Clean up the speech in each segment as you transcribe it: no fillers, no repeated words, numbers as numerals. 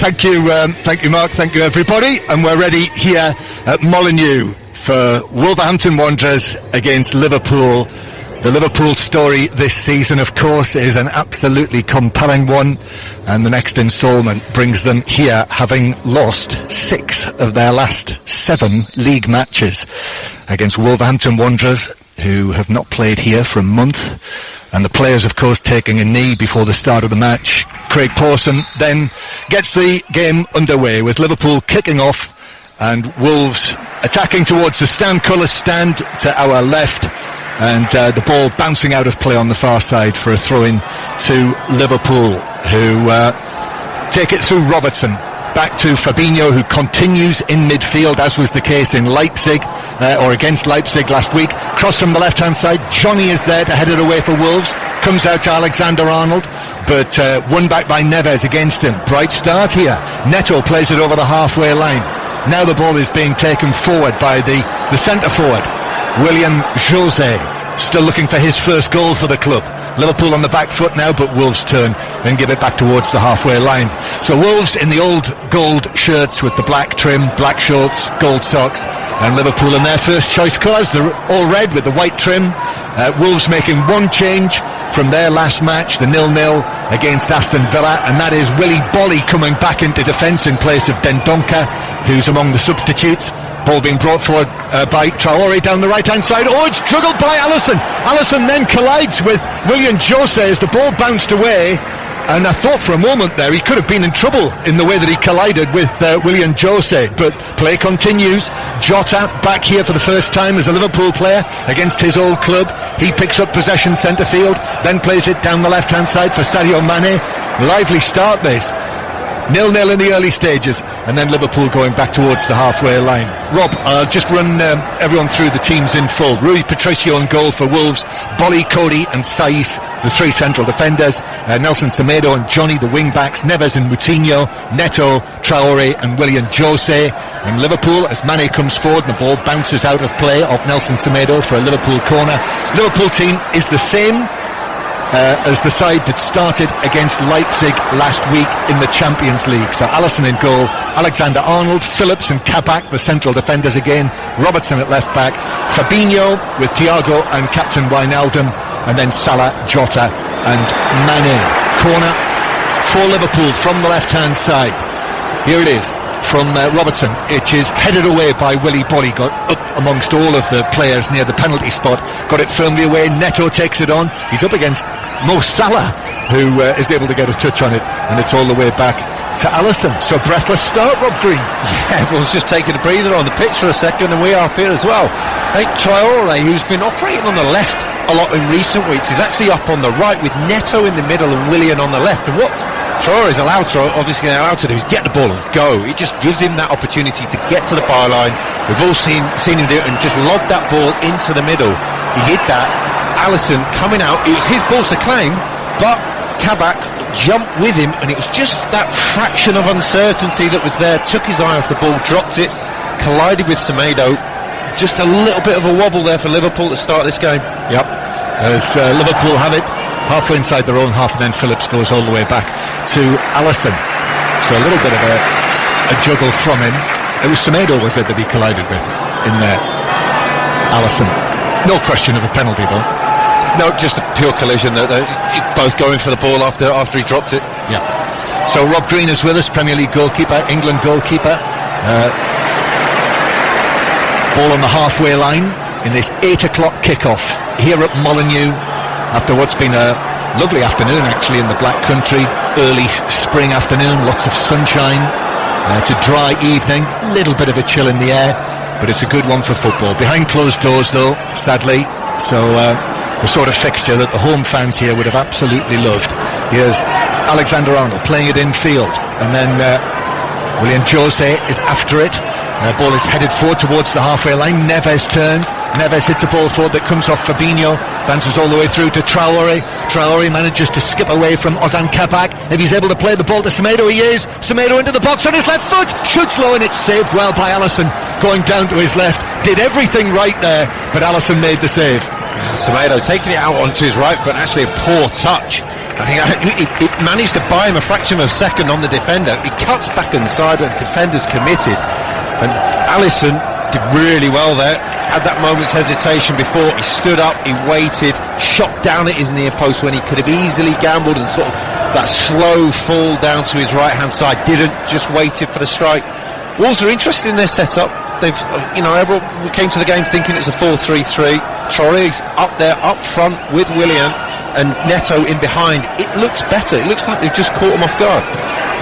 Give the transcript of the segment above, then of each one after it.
Thank you, Mark. Thank you, everybody. And we're ready here at Molineux for Wolverhampton Wanderers against Liverpool. The Liverpool story this season, of course, is an absolutely compelling one, and the next instalment brings them here, having lost 6 of their last 7 league matches against Wolverhampton Wanderers, who have not played here for a month. And the players, of course, taking a knee before the start of the match. Craig Pawson then gets the game underway with Liverpool kicking off and Wolves attacking towards the stand, colours stand to our left, and the ball bouncing out of play on the far side for a throw-in to Liverpool, who take it through Robertson. Back to Fabinho, who continues in midfield, as was the case in Leipzig, or against Leipzig last week. Cross from the left-hand side. Johnny is there to head it away for Wolves. Comes out to Alexander-Arnold, but won back by Neves against him. Bright start here. Neto plays it over the halfway line. Now the ball is being taken forward by the centre-forward, William Jose, still looking for his first goal for the club. Liverpool on the back foot now, but Wolves turn and give it back towards the halfway line. So Wolves in the old gold shirts with the black trim, black shorts, gold socks, and Liverpool in their first choice colours, they're all red with the white trim. Wolves making one change from their last match, the 0-0 against Aston Villa, and that is Willy Bolly coming back into defence in place of Dendoncker, who's among the substitutes. Ball being brought forward by Traore down the right-hand side. Oh, it's juggled by Alisson. Alisson then collides with William Jose as the ball bounced away. And I thought for a moment there he could have been in trouble in the way that he collided with William Jose. But play continues. Jota back here for the first time as a Liverpool player against his old club. He picks up possession centre field, then plays it down the left-hand side for Sadio Mane. Lively start this. 0-0 in the early stages, and then Liverpool going back towards the halfway line. Rob, I'll just run everyone through the teams in full. Rui Patricio in goal for Wolves, Bolly, Cody and Saiss, the 3 central defenders, Nelson Semedo and Johnny, the wing-backs, Neves and Moutinho, Neto, Traore and William Jose. And Liverpool, as Mane comes forward and the ball bounces out of play off Nelson Semedo for a Liverpool corner. Liverpool team is the same as the side that started against Leipzig last week in the Champions League. So Alisson in goal, Alexander-Arnold, Phillips and Kabak, the central defenders again, Robertson at left back, Fabinho with Thiago and Captain Wijnaldum, and then Salah, Jota and Mane. Corner for Liverpool from the left-hand side. Here it is from Robertson. It is headed away by Willy Bolly, got up amongst all of the players near the penalty spot, got it firmly away. Neto takes it on. He's up against Mo Salah, who is able to get a touch on it, and it's all the way back to Alisson. So breathless start, Rob Green. Yeah, everyone's just taking a breather on the pitch for a second, and we are here as well. I think Traore, who's been operating on the left a lot in recent weeks, is actually up on the right with Neto in the middle and Willian on the left. And what Traore is allowed to do is get the ball and go. It just gives him that opportunity to get to the byline. We've all seen him do it and just lob that ball into the middle. He hit that. Alisson coming out, it was his ball to claim, but Kabak jumped with him, and it was just that fraction of uncertainty that was there. Took his eye off the ball, dropped it, collided with Semedo. Just a little bit of a wobble there for Liverpool to start this game. Yep, as Liverpool have it halfway inside their own half, and then Phillips goes all the way back to Alisson. So a little bit of a juggle from him. It was Semedo, was it, that he collided with in there? Alisson. No question of a penalty though. No, just a pure collision. Both going for the ball after he dropped it. Yeah. So Rob Green is with us, Premier League goalkeeper, England goalkeeper. Ball on the halfway line in this 8 o'clock kickoff here at Molineux, after what's been a lovely afternoon actually in the Black Country. Early spring afternoon, lots of sunshine. It's a dry evening, little bit of a chill in the air, but it's a good one for football. Behind closed doors though, sadly. So the sort of fixture that the home fans here would have absolutely loved. Here's Alexander-Arnold playing it in field, and then William Jose is after it. Ball is headed forward towards the halfway line. Neves turns. Neves hits a ball forward that comes off Fabinho, bounces all the way through to Traore. Traore manages to skip away from Ozan Kabak. If he's able to play the ball to Semedo, he is. Semedo into the box on his left foot, shoots low, and it's saved well by Alisson, going down to his left. Did everything right there, but Alisson made the save. Semedo taking it out onto his right foot, actually a poor touch And he managed to buy him a fraction of a second on the defender. He cuts back inside, and the defender's committed. And Alisson did really well there. Had that moment's hesitation before. He stood up, he waited, shot down at his near post when he could have easily gambled and sort of that slow fall down to his right hand side. Didn't, just waited for the strike. Wolves are interested in their setup. They've, everyone came to the game thinking it's a 4-3-3. Traore's up there, up front with Willian and Neto in behind. It looks better. It looks like they've just caught him off guard.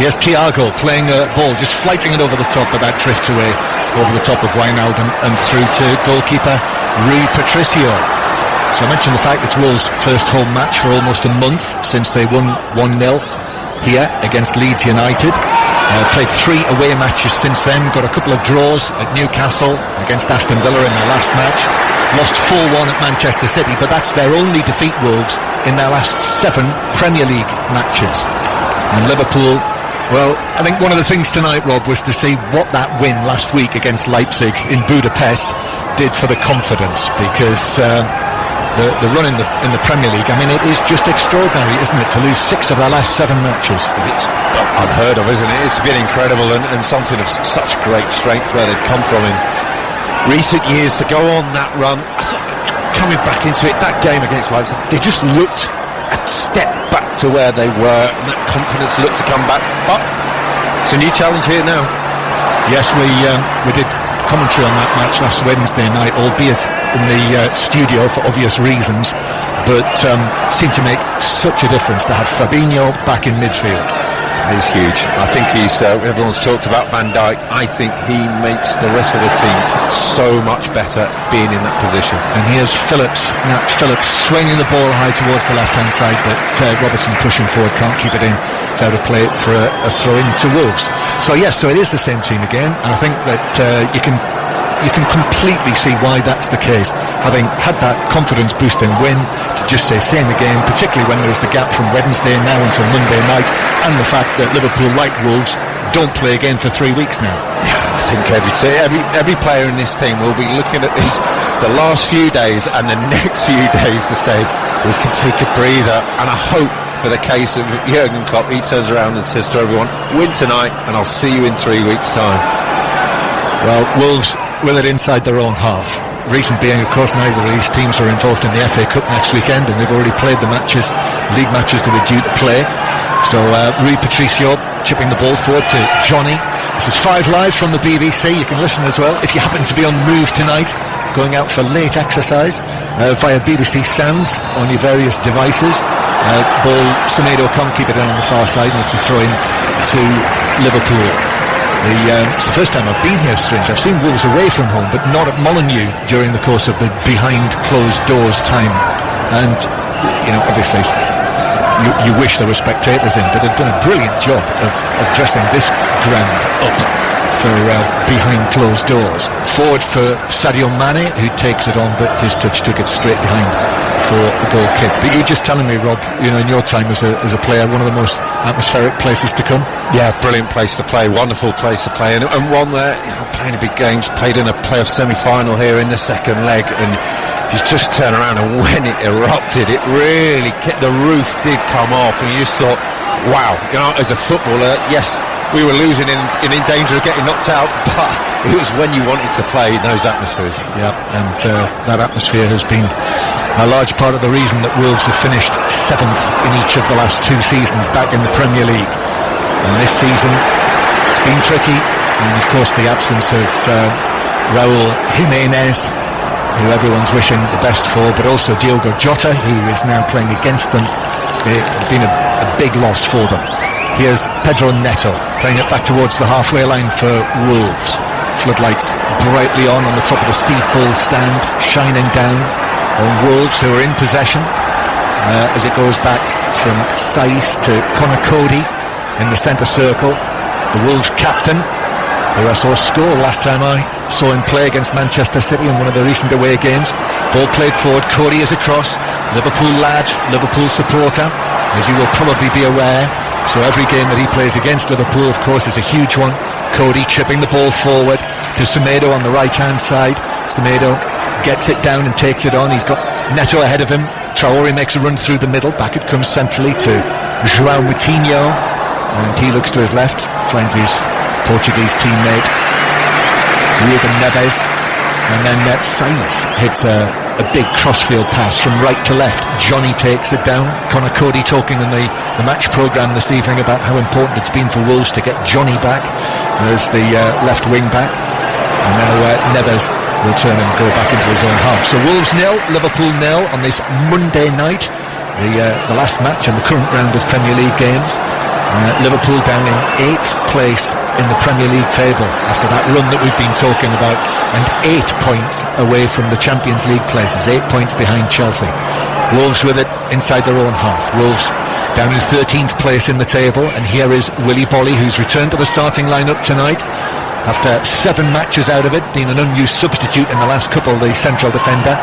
Here's Thiago playing a ball, just flighting it over the top, but that drifts away over the top of Wijnaldum and through to goalkeeper Rui Patricio. So I mentioned the fact it's Wolves' first home match for almost a month since they won 1-0 here against Leeds United. Played 3 away matches since then, got a couple of draws at Newcastle against Aston Villa in their last match, lost 4-1 at Manchester City, but that's their only defeat, Wolves, in their last 7 Premier League matches. And Liverpool, well, I think one of the things tonight, Rob, was to see what that win last week against Leipzig in Budapest did for the confidence, because the run in the Premier League, I mean, it is just extraordinary, isn't it, to lose 6 of their last 7 matches. It's unheard of, isn't it? It's been incredible, and something of such great strength where they've come from in recent years to go on that run. I thought, coming back into it, that game against Leipzig, they just looked a step back to where they were, and that confidence looked to come back. But it's a new challenge here now. Yes, we did commentary on that match last Wednesday night, albeit in the studio for obvious reasons, but seemed to make such a difference to have Fabinho back in midfield. He's huge. I think he's everyone's talked about Van Dijk. I think he makes the rest of the team so much better being in that position. And here's Nat Phillips swinging the ball high towards the left hand side, but Robertson pushing forward, can't keep it in. It's out of play for a throw in to Wolves. So yes, so it is the same team again, and I think that you can completely see why that's the case, having had that confidence boosting win, to just say same again, particularly when there's the gap from Wednesday now until Monday night, and the fact that Liverpool, like Wolves, don't play again for 3 weeks now. Yeah, I think every player in this team will be looking at this the last few days and the next few days to say we can take a breather. And I hope, for the case of Jurgen Klopp, he turns around and says to everyone, win tonight and I'll see you in 3 weeks' time. Well, Wolves with it inside their own half. Reason being, of course, neither of these teams are involved in the FA Cup next weekend, and they've already played the league matches that were due to play. So Rui Patricio chipping the ball forward to Johnny. This is 5 Live from the BBC. You can listen as well if you happen to be on the move tonight, going out for late exercise, via BBC Sounds on your various devices. Ball, Semedo can't keep it in on the far side, and it's a throw in to Liverpool. It's the first time I've been here, strange. I've seen Wolves away from home, but not at Molineux during the course of the behind closed doors time. And, obviously, you wish there were spectators in, but they've done a brilliant job of dressing this ground up for behind closed doors. Forward for Sadio Mane, who takes it on, but his touch took it straight behind for the goal kick. But you were just telling me, Rob, in your time as a player, one of the most atmospheric places to come. Yeah, brilliant place to play, wonderful place to play, and one where playing a big games, played in a playoff semi-final here in the second leg, and you just turn around, and when it erupted, it really the roof did come off, and you just thought, wow, as a footballer, yes, we were losing and in danger of getting knocked out, but it was when you wanted to play in those atmospheres. Yeah, and that atmosphere has been a large part of the reason that Wolves have finished 7th in each of the last 2 seasons back in the Premier League. And this season, it's been tricky, and of course the absence of Raúl Jiménez, who everyone's wishing the best for, but also Diogo Jota, who is now playing against them. It's been a big loss for them. Here's Pedro Neto, playing it back towards the halfway line for Wolves. Floodlights brightly on the top of the steep ball stand, shining down on Wolves, who are in possession, as it goes back from Saiss to Conor Cody in the centre circle. The Wolves captain, who I saw score last time I saw him play against Manchester City in one of the recent away games. Ball played forward, Cody is across, Liverpool lad, Liverpool supporter, as you will probably be aware. So every game that he plays against Liverpool, of course, is a huge one. Cody chipping the ball forward to Semedo on the right hand side. Semedo gets it down and takes it on. He's got Neto ahead of him, Traore makes a run through the middle, back it comes centrally to João Moutinho, and he looks to his left, finds his Portuguese teammate Ruben Neves, and then Sainz hits a big crossfield pass from right to left. Johnny takes it down. Conor Cody talking in the match programme this evening about how important it's been for Wolves to get Johnny back as the left wing back, and now Neves will turn and go back into his own half. So Wolves 0, Liverpool 0 on this Monday night, the last match in the current round of Premier League games. Liverpool down in 8th place in the Premier League table after that run that we've been talking about, and 8 points away from the Champions League places, 8 points behind Chelsea. Wolves with it inside their own half. Wolves down in 13th place in the table, and here is Willy Boly, who's returned to the starting lineup tonight after 7 matches out of it, being an unused substitute in the last couple, the central defender.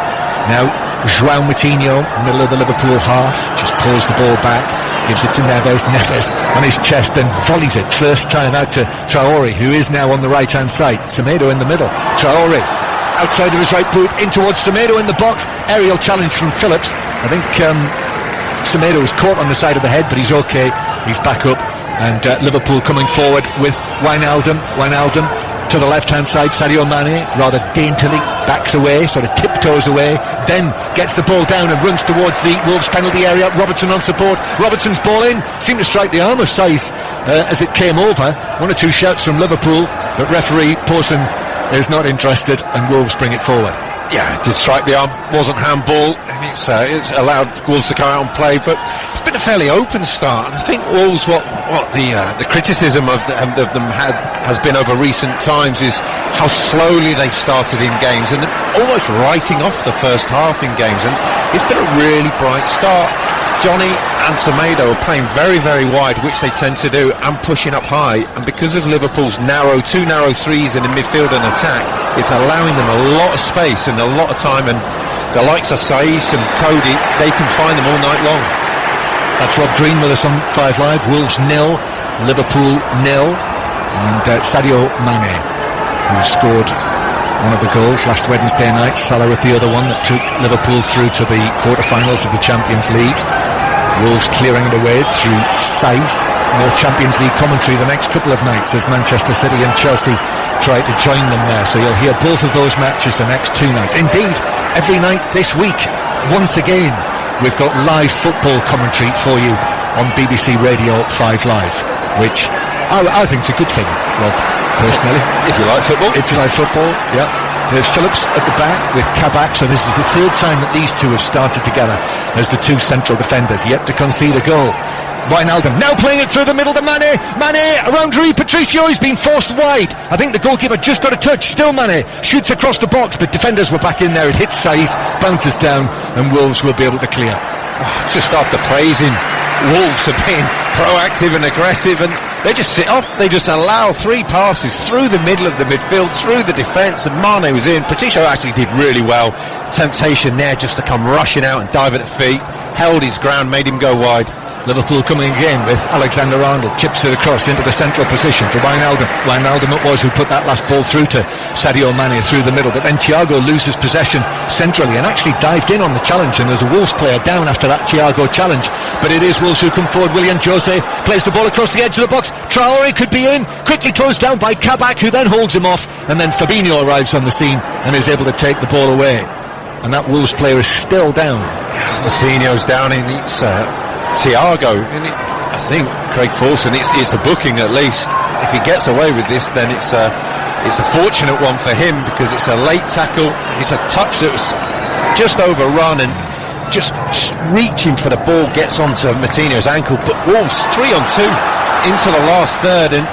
Now João Moutinho, middle of the Liverpool half, just pulls the ball back, gives it to Neves on his chest, then volleys it first time out to Traore, who is now on the right hand side. Semedo in the middle, Traore outside of his right boot, in towards Semedo in the box, aerial challenge from Phillips. I think Semedo was caught on the side of the head, but he's okay, he's back up, and Liverpool coming forward with Wijnaldum to the left hand side. Sadio Mane rather daintily backs away, sort of tiptoes away, then gets the ball down and runs towards the Wolves penalty area. Robertson on support, Robertson's ball in, seemed to strike the arm of Saïs as it came over. 1 or 2 shouts from Liverpool, but referee Pawson is not interested, and Wolves bring it forward. Yeah, it did strike the arm, wasn't handball, and it's allowed Wolves to come out and play, but it's been a fairly open start, and I think Wolves, what the criticism of them has been over recent times is how slowly they've started in games, and almost writing off the first half in games, and it's been a really bright start. Johnny and Semedo are playing very, very wide, which they tend to do, and pushing up high, and because of Liverpool's two narrow threes in the midfield and attack, it's allowing them a lot of space and a lot of time, and the likes of Saïs and Cody, they can find them all night long. That's Rob Green with us on 5 Live. Wolves 0, Liverpool 0, and Sadio Mane, who scored one of the goals last Wednesday night, Salah with the other one, that took Liverpool through to the quarter-finals of the Champions League. Wolves clearing it away through Saïs. More Champions League commentary the next couple of nights as Manchester City and Chelsea try to join them there, so you'll hear both of those matches the next 2 nights. Indeed, every night this week, once again, we've got live football commentary for you on BBC Radio 5 Live, which I think is a good thing, Rob, personally. If you like football. Yeah. There's Phillips at the back with Kabak, so this is the 3rd time that these two have started together as the 2 central defenders, yet to concede a goal. Wijnaldum now playing it through the middle to Mane around Rui Patricio, he's been forced wide. I think the goalkeeper just got a touch, still Mane shoots across the box, but defenders were back in there, it hits Saïs, bounces down, and Wolves will be able to clear. Just after praising Wolves for being proactive and aggressive, and they just sit off, they just allow 3 passes through the middle of the midfield, through the defence, and Mane was in. Patricio actually did really well, temptation there just to come rushing out and dive at the feet, held his ground, made him go wide. Liverpool coming again with Alexander-Arnold, chips it across into the central position to Wijnaldum. Wijnaldum it was who put that last ball through to Sadio Mane through the middle, but then Thiago loses possession centrally and actually dived in on the challenge, and there's a Wolves player down after that Thiago challenge, but it is Wolves who come forward. William Jose plays the ball across the edge of the box, Traore could be in, quickly closed down by Kabak, who then holds him off, and then Fabinho arrives on the scene and is able to take the ball away, and that Wolves player is still down. Coutinho's down in the Thiago, and I think Craig Pawson, it's a booking at least. If he gets away with this, then it's a fortunate one for him, because it's a late tackle, it's a touch that was just overrun, and just reaching for the ball gets onto Moutinho's ankle, but Wolves 3 on 2 into the last third, and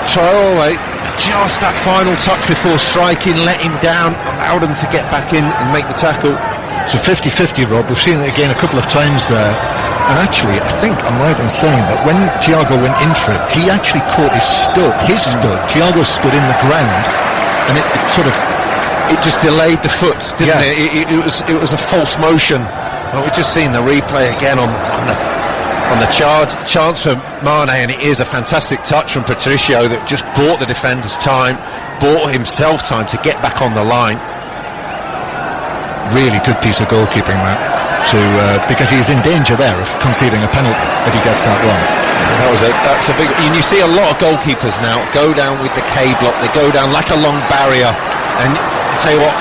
Traore, just that final touch before striking, let him down, allowed him to get back in and make the tackle. So 50-50, Rob, we've seen it again a couple of times there. And actually, I think I'm right in saying that when Thiago went in for it, he actually caught his stud. Thiago stood in the ground, and it just delayed the foot, didn't it? It was a false motion. Well, we've just seen the replay again on the chance for Mane, and it is a fantastic touch from Patricio that just bought the defenders time, bought himself time to get back on the line. Really good piece of goalkeeping, that. because he's in danger there of conceding a penalty if he gets that wrong. That's a big. And you see a lot of goalkeepers now go down with the K block. They go down like a long barrier, and I tell you what,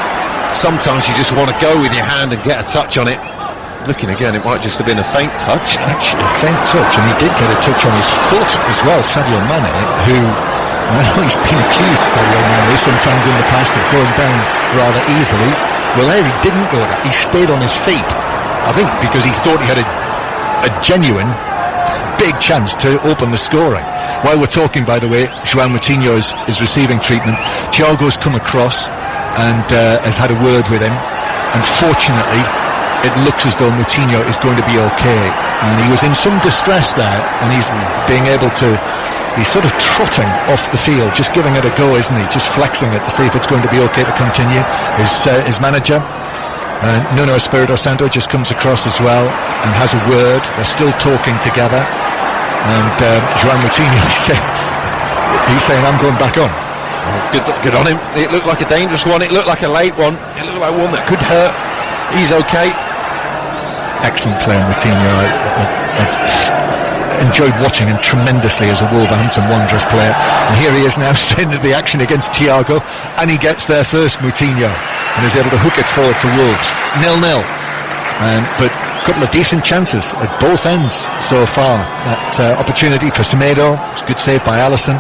sometimes you just want to go with your hand and get a touch on it. Looking again, it might just have been a faint touch. Actually, a faint touch, and he did get a touch on his foot as well. Sadio Mane, who, well, he's been accused, Sadio Mane, sometimes in the past of going down rather easily. Well, there he didn't go down. He stayed on his feet. I think because he thought he had a genuine big chance to open the scoring. While we're talking, by the way, João Moutinho is receiving treatment. Thiago's come across and has had a word with him. Unfortunately, it looks as though Moutinho is going to be okay, and he was in some distress there, and he's sort of trotting off the field, just giving it a go, isn't he? Just flexing it to see if it's going to be okay to continue. His manager, Nuno Espirito Santo, just comes across as well and has a word. They're still talking together, and João Moutinho he's saying, I'm going back on. Good on him. It looked like a dangerous one. It looked like a late one. It looked like one that could hurt. He's okay. Excellent player, Moutinho. I've enjoyed watching him tremendously as a Wolverhampton Wanderers player, and here he is now straight into the action against Thiago, and he gets there first, Moutinho, and is able to hook it forward for Wolves. It's 0-0, but a couple of decent chances at both ends so far. That opportunity for Semedo, good save by Alisson,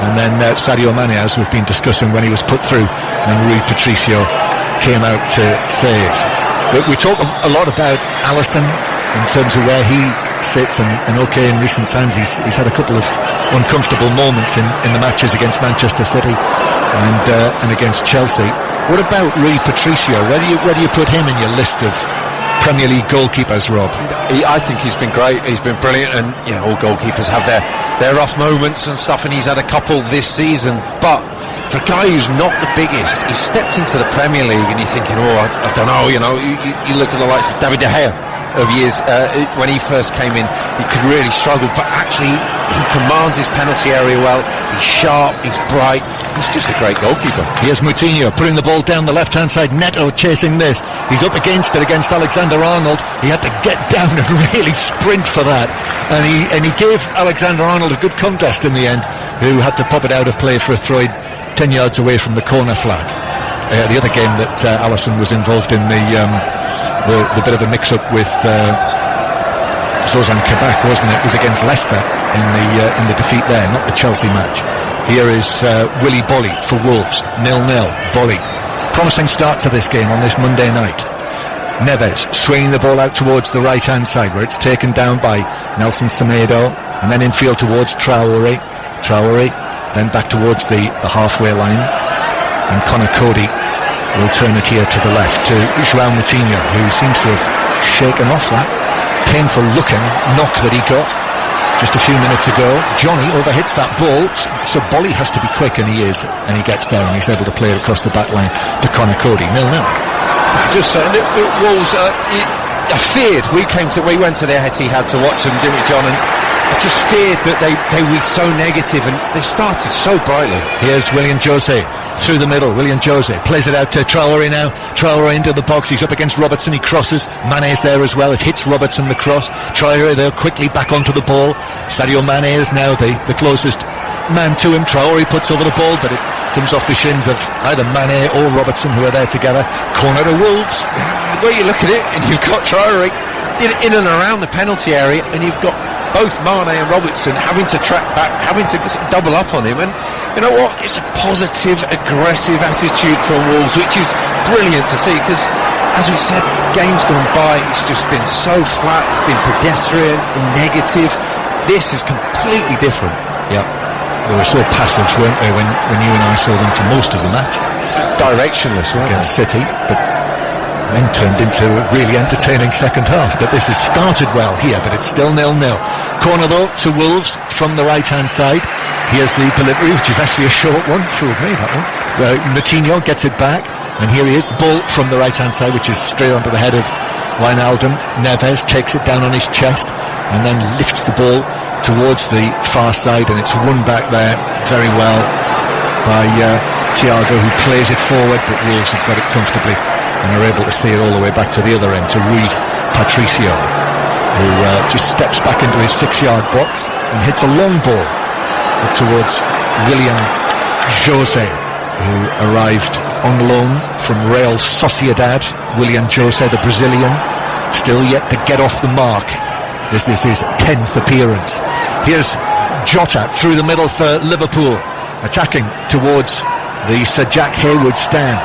and then Sadio Mane, as we've been discussing, when he was put through, and Rui Patricio came out to save. But we talk a lot about Alisson in terms of where he sits, and okay, in recent times he's had a couple of uncomfortable moments in the matches against Manchester City and against Chelsea. What about Rui Patricio? Where do you put him in your list of Premier League goalkeepers, Rob? I think he's been great. He's been brilliant, and all goalkeepers have their rough moments and stuff, and he's had a couple this season. But for a guy who's not the biggest, he stepped into the Premier League, and you're thinking, I don't know, you look at the likes of David De Gea of years, when he first came in, he could really struggle, but actually he commands his penalty area well. He's sharp, he's bright, he's just a great goalkeeper. Here's Moutinho putting the ball down the left hand side. Neto chasing this, he's up against it against Alexander-Arnold. He had to get down and really sprint for that, and he gave Alexander-Arnold a good contest in the end, who had to pop it out of play for a throw 10 yards away from the corner flag. The other game that Alisson was involved in, the bit of a mix-up with Zozan Kabak, wasn't it? It was against Leicester in the defeat there, not the Chelsea match. Here is Willy Bolly for Wolves, 0-0. Bolly, promising start to this game on this Monday night. Neves swinging the ball out towards the right-hand side, where it's taken down by Nelson Semedo, and then infield towards Traore, then back towards the halfway line, and Conor Cody will turn it here to the left to João Moutinho, who seems to have shaken off that painful looking knock that he got just a few minutes ago. Johnny overhits that ball, so Bolly has to be quick, and he is, and he gets there, and he's able to play it across the back line to Conor Cody. 0-0. Just Wolves, I feared, we went to their Etihad to watch them, didn't we, John? And I just feared that they were so negative, and they started so brightly. Here's William Jose through the middle. William Jose plays it out to Traore now. Traore into the box. He's up against Robertson. He crosses. Mane's there as well. It hits Robertson, the cross. Traore there quickly back onto the ball. Sadio Mane is now the closest man to him. Traore puts over the ball, but it comes off the shins of either Mane or Robertson, who are there together. Corner to Wolves. The way you look at it, and you've got Traore in and around the penalty area, and you've got both Mane and Robertson having to track back, having to double up on him. And you know what? It's a positive, aggressive attitude from Wolves, which is brilliant to see, because, as we said, games gone by, it's just been so flat, it's been pedestrian and negative. This is completely different. Yep. They were so passive, weren't they, when you and I saw them for most of the match? Directionless, right? Against City, but then turned into a really entertaining second half. But this has started well here, but it's still 0-0. Corner though to Wolves from the right hand side. Here's the delivery, which is actually a short one. Showed me that one. Moutinho gets it back, and here he is. Ball from the right hand side, which is straight onto the head of Wijnaldum. Neves takes it down on his chest and then lifts the ball towards the far side, and it's won back there very well by Thiago, who plays it forward, but Wolves have got it comfortably and are able to see it all the way back to the other end to Rui Patricio, who just steps back into his 6-yard box and hits a long ball up towards William Jose, who arrived on loan from Real Sociedad. William Jose, the Brazilian, still yet to get off the mark. This is his 10th appearance. Here's Jota through the middle for Liverpool, attacking towards the Sir Jack Hayward stand.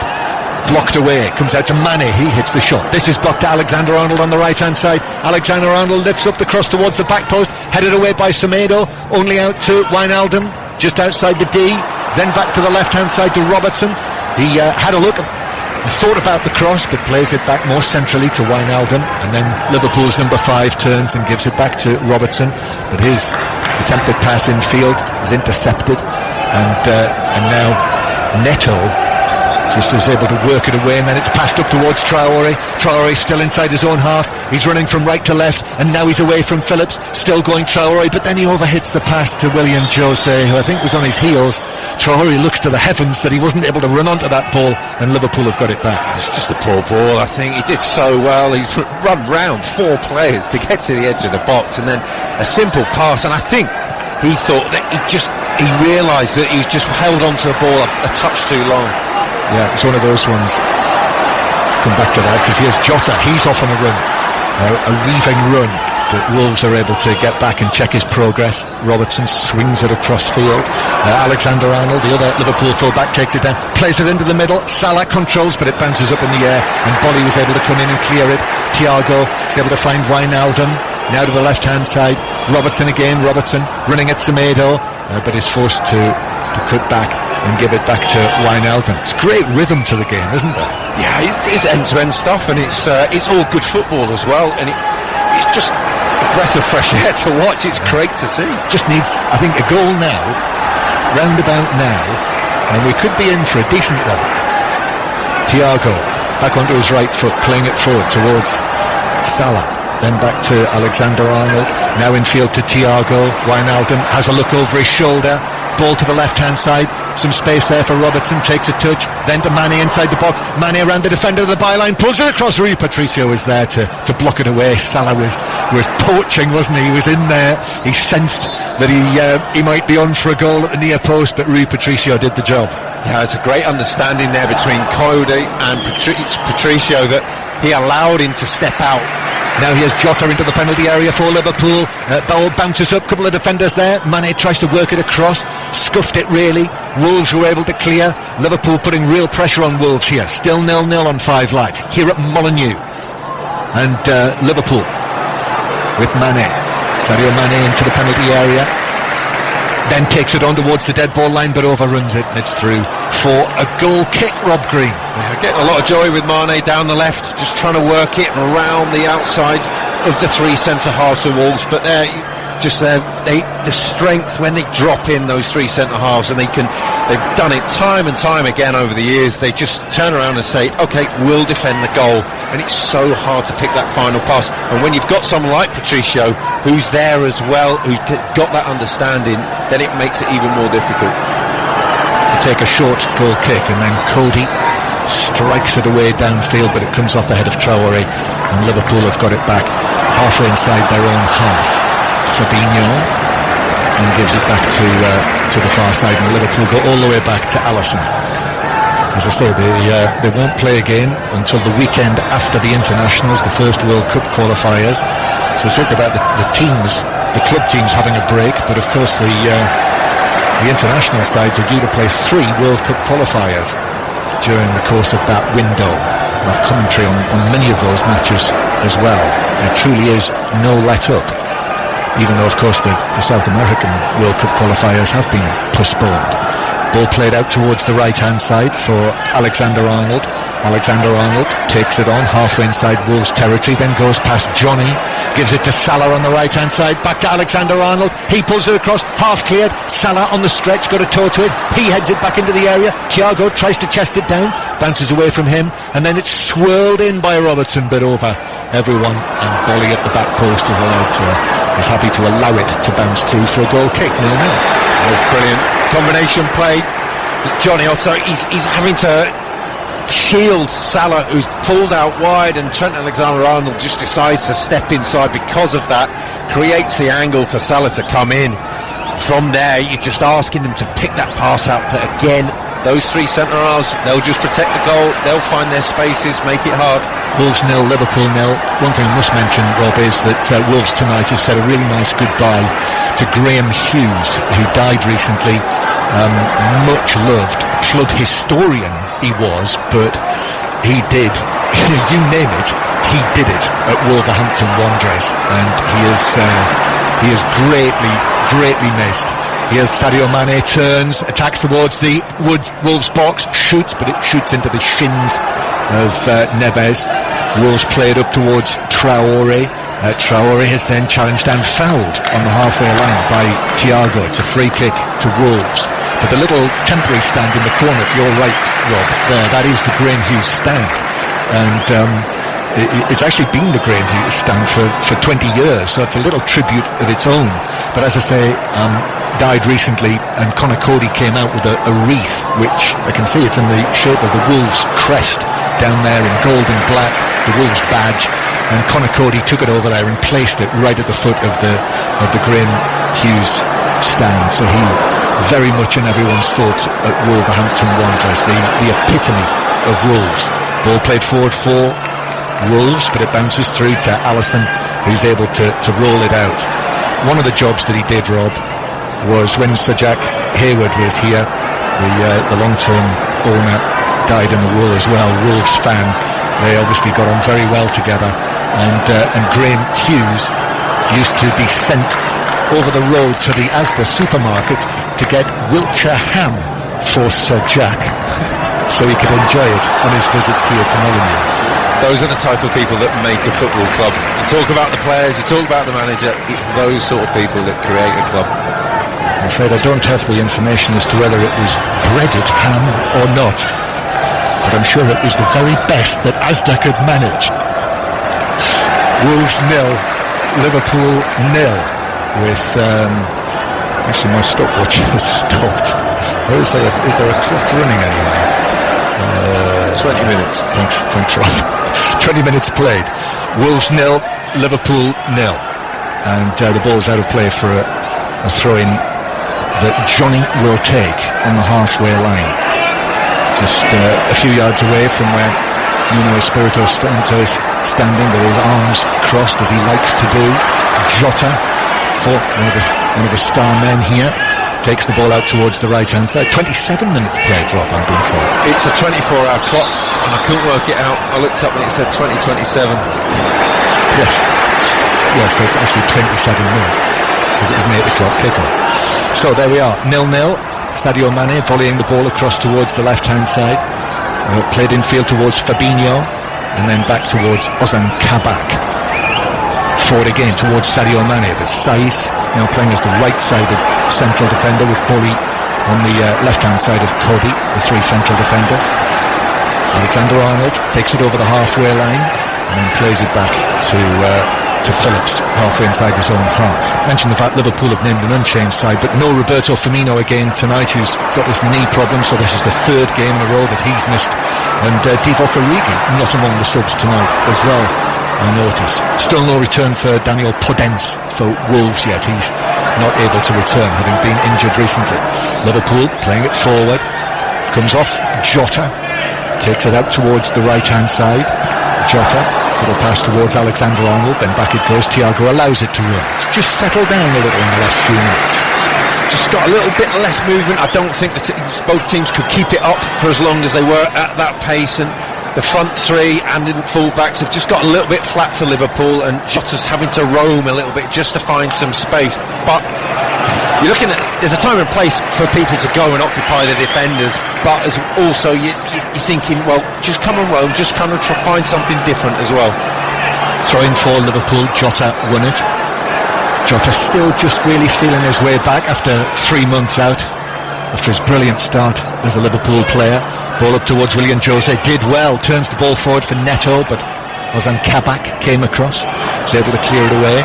Blocked away, comes out to Mane, he hits the shot. This is blocked to Alexander-Arnold on the right hand side. Alexander-Arnold lifts up the cross towards the back post, headed away by Semedo, only out to Wijnaldum, just outside the D, then back to the left hand side to Robertson. He had a look and thought about the cross, but plays it back more centrally to Wijnaldum, and then Liverpool's number 5 turns and gives it back to Robertson, but his attempted pass in field is intercepted, and now Neto just is able to work it away, and then it's passed up towards Traore. Traore still inside his own half, he's running from right to left, and now he's away from Phillips, still going Traore, but then he overhits the pass to William Jose, who I think was on his heels. Traore looks to the heavens that he wasn't able to run onto that ball, and Liverpool have got it back. It's just a poor ball, I think. He did so well, he's run round 4 players to get to the edge of the box, and then a simple pass, and I think he thought that he realised that he just held onto the ball a touch too long. Yeah, it's one of those ones. Come back to that, because here's Jota, he's off on a run, a weaving run, but Wolves are able to get back and check his progress. Robertson swings it across field. Alexander-Arnold, the other Liverpool full-back, takes it down, plays it into the middle. Salah controls, but it bounces up in the air, and Bolly was able to come in and clear it. Thiago is able to find Wijnaldum, now to the left-hand side. Robertson again, Robertson running at Semedo, but is forced to cut back and give it back to Wijnaldum. It's great rhythm to the game, isn't there? Yeah, it's end-to-end stuff, and it's all good football as well, and it's just a breath of fresh air to watch. It's great to see. Just needs, I think, a goal now, roundabout now, and we could be in for a decent one. Thiago back onto his right foot, playing it forward towards Salah, then back to Alexander-Arnold, now in field to Thiago. Wijnaldum has a look over his shoulder, ball to the left hand side, some space there for Robertson, takes a touch, then to Mane inside the box. Mane around the defender of the byline, pulls it across. Rui Patricio was there to block it away. Salah was poaching, wasn't he? He was in there, he sensed that he might be on for a goal at the near post, but Rui Patricio did the job. Yeah, there's a great understanding there between Coyote and Patricio that he allowed him to step out. Now here's Jota into the penalty area for Liverpool. Ball bounces up, couple of defenders there. Mane tries to work it across, scuffed it really. Wolves were able to clear. Liverpool putting real pressure on Wolves here. Still 0-0 on 5 live here at Molineux. And Liverpool with Mane. Sadio Mane into the penalty area. Then takes it on towards the dead ball line, but overruns it, and it's through for a goal kick. Rob Green. Yeah, getting a lot of joy with Mane down the left, just trying to work it around the outside of the 3 centre halves of Wolves, but they're just the strength when they drop in those 3 centre halves, and they've done it time and time again over the years. They just turn around and say, okay, we'll defend the goal, and it's so hard to pick that final pass. And when you've got someone like Patricio who's there as well, who's got that understanding, then it makes it even more difficult. To take a short goal kick, and then Cody strikes it away downfield, but it comes off the head of Traore, and Liverpool have got it back halfway inside their own half. Fabinho, and gives it back to the far side, and Liverpool go all the way back to Alisson. As I say, they won't play again until the weekend after the internationals, the first World Cup qualifiers. So talk about the teams, the club teams having a break, but of course the international sides are due to play 3 World Cup qualifiers during the course of that window. We'll have commentary on many of those matches as well. There truly is no let up, even though of course the South American World Cup qualifiers have been postponed. Ball played out towards the right hand side for Alexander-Arnold. Alexander-Arnold takes it on halfway inside Wolves territory, then goes past Johnny, gives it to Salah on the right hand side, back to Alexander-Arnold, he pulls it across, half cleared, Salah on the stretch, got a toe to it, he heads it back into the area. Thiago tries to chest it down, bounces away from him, and then it's swirled in by Robertson, but over everyone, and Bolly at the back post is happy to allow it to bounce through for a goal kick. 0-0. That was brilliant combination play. Johnny Otto, he's having to shield Salah, who's pulled out wide, and Trent Alexander-Arnold just decides to step inside because of that, creates the angle for Salah to come in. From there, you're just asking them to pick that pass out, but again, those three centre-halves, they'll just protect the goal, they'll find their spaces, make it hard. Wolves 0, Liverpool 0. One thing I must mention, Rob, is that Wolves tonight have said a really nice goodbye to Graham Hughes, who died recently. Much loved club historian he was, but he did, you name it, he did it at Wolverhampton Wanderers, and he is greatly missed. Here's Sadio Mane, turns, attacks towards the Wolves box, shoots, but it shoots into the shins of Neves. Wolves play it up towards Traore. Traore is then challenged and fouled on the halfway line by Thiago. It's a free kick to Wolves. But the little temporary stand in the corner, if you're right, Rob, there, that is the Graham Hughes stand. And it's actually been the Graham Hughes stand for 20 years, so it's a little tribute of its own. But as I say, died recently, and Conor Cody came out with a wreath, which I can see it's in the shape of the Wolves crest down there in gold and black, the Wolves badge, and Conor Cody took it over there and placed it right at the foot of the Graham Hughes stand. So he very much in everyone's thoughts at Wolverhampton Wanderers, the epitome of Wolves. Ball played forward for Wolves, but it bounces through to Alisson, who's able to roll it out. One of the jobs that he did, Rob, was when Sir Jack Hayward was here, the long-term owner, died in the war as well, Wolves fan. They obviously got on very well together, and Graham Hughes used to be sent over the road to the Asda supermarket to get Wiltshire ham for Sir Jack so he could enjoy it on his visits here to Molineux. Those are the type of people that make a football club. You talk about the players, you talk about the manager, it's those sort of people that create a club. I'm afraid I don't have the information as to whether it was breaded ham or not, but I'm sure it was the very best that Asda could manage. Wolves 0, Liverpool 0. With actually my stopwatch has stopped. Or is there a clock running anyway? 20 minutes. Thanks Rob. 20 minutes played. Wolves 0, Liverpool 0, and the ball's out of play for a throw-in that Johnny will take on the halfway line, just a few yards away from where Nuno Espirito Santo is standing with his arms crossed as he likes to do. Jota, one of the star men here, takes the ball out towards the right hand side. 27 minutes played, Rob, I'm being told. It's a 24-hour clock, and I couldn't work it out. I looked up and it said 20:27. Yes, so it's actually 27 minutes, because it was an 8 o'clock kickoff. So there we are, 0-0. Sadio Mane volleying the ball across towards the left hand side, played infield towards Fabinho, and then back towards Ozan Kabak. Forward again towards Sadio Mane, but Saiss now playing as the right-sided central defender with Bully on the left-hand side of Cody, the three central defenders. Alexander-Arnold takes it over the halfway line and then plays it back to Phillips, halfway inside his own half. Mentioned the fact Liverpool have named an unchanged side, but no Roberto Firmino again tonight, who's got this knee problem, so this is the third game in a row that he's missed. And Divock Origi not among the subs tonight as well, I notice. Still no return for Daniel Podence for Wolves yet. He's not able to return, having been injured recently. Liverpool playing it forward, comes off Jota, takes it out towards the right hand side. Jota, little pass towards Alexander-Arnold, then back it goes. Thiago allows it to run. It's just settled down a little in the last few minutes. It's just got a little bit less movement. I don't think both teams could keep it up for as long as they were at that pace, and the front three and the full-backs have just got a little bit flat for Liverpool, and Jota's having to roam a little bit just to find some space. But you're looking at, there's a time and place for people to go and occupy the defenders, but as also you're thinking, well, just come and roam, just come and try find something different as well. Throwing for Liverpool, Jota won it. Jota still just really feeling his way back after 3 months out, after his brilliant start as a Liverpool player. Ball up towards William Jose, did well, turns the ball forward for Neto, but Ozan Kabak came across, was able to clear it away.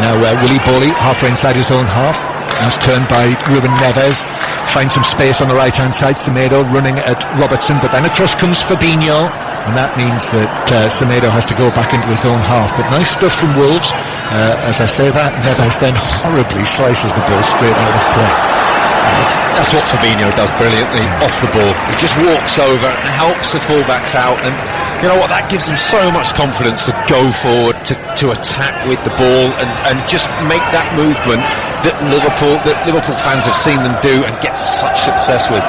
Now Willy Bolly, halfway inside his own half, That's turned by Ruben Neves. Finds some space on the right hand side. Semedo running at Robertson, but then across comes Fabinho, and that means that Semedo has to go back into his own half. But nice stuff from Wolves. As I say that, Neves then horribly slices the ball straight out of play. That's what Fabinho does brilliantly, off the ball. He just walks over and helps the fullbacks out, and you know what, that gives them so much confidence to go forward, to attack with the ball, and just make that movement that Liverpool fans have seen them do and get such success with.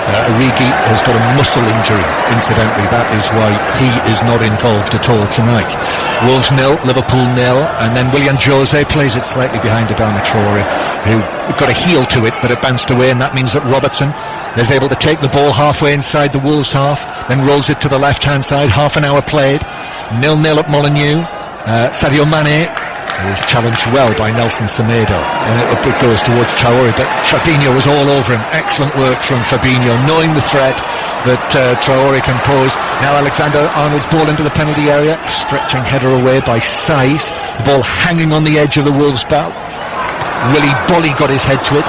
Origi has got a muscle injury, incidentally. That is why he is not involved at all tonight. Wolves 0, Liverpool 0, and then Willian Jose plays it slightly behind Adama Traore, who got a heel to it, but it bounced away, and that means that Robertson is able to take the ball halfway inside the Wolves half, then rolls it to the left-hand side. Half an hour played, 0-0 at Molineux. Sadio Mane is challenged well by Nelson Semedo, and it goes towards Traore, but Fabinho was all over him. Excellent work from Fabinho, knowing the threat that Traore can pose. Now Alexander-Arnold's ball into the penalty area, stretching header away by Saiz, the ball hanging on the edge of the Wolves' belt. Willy Bolly got his head to it,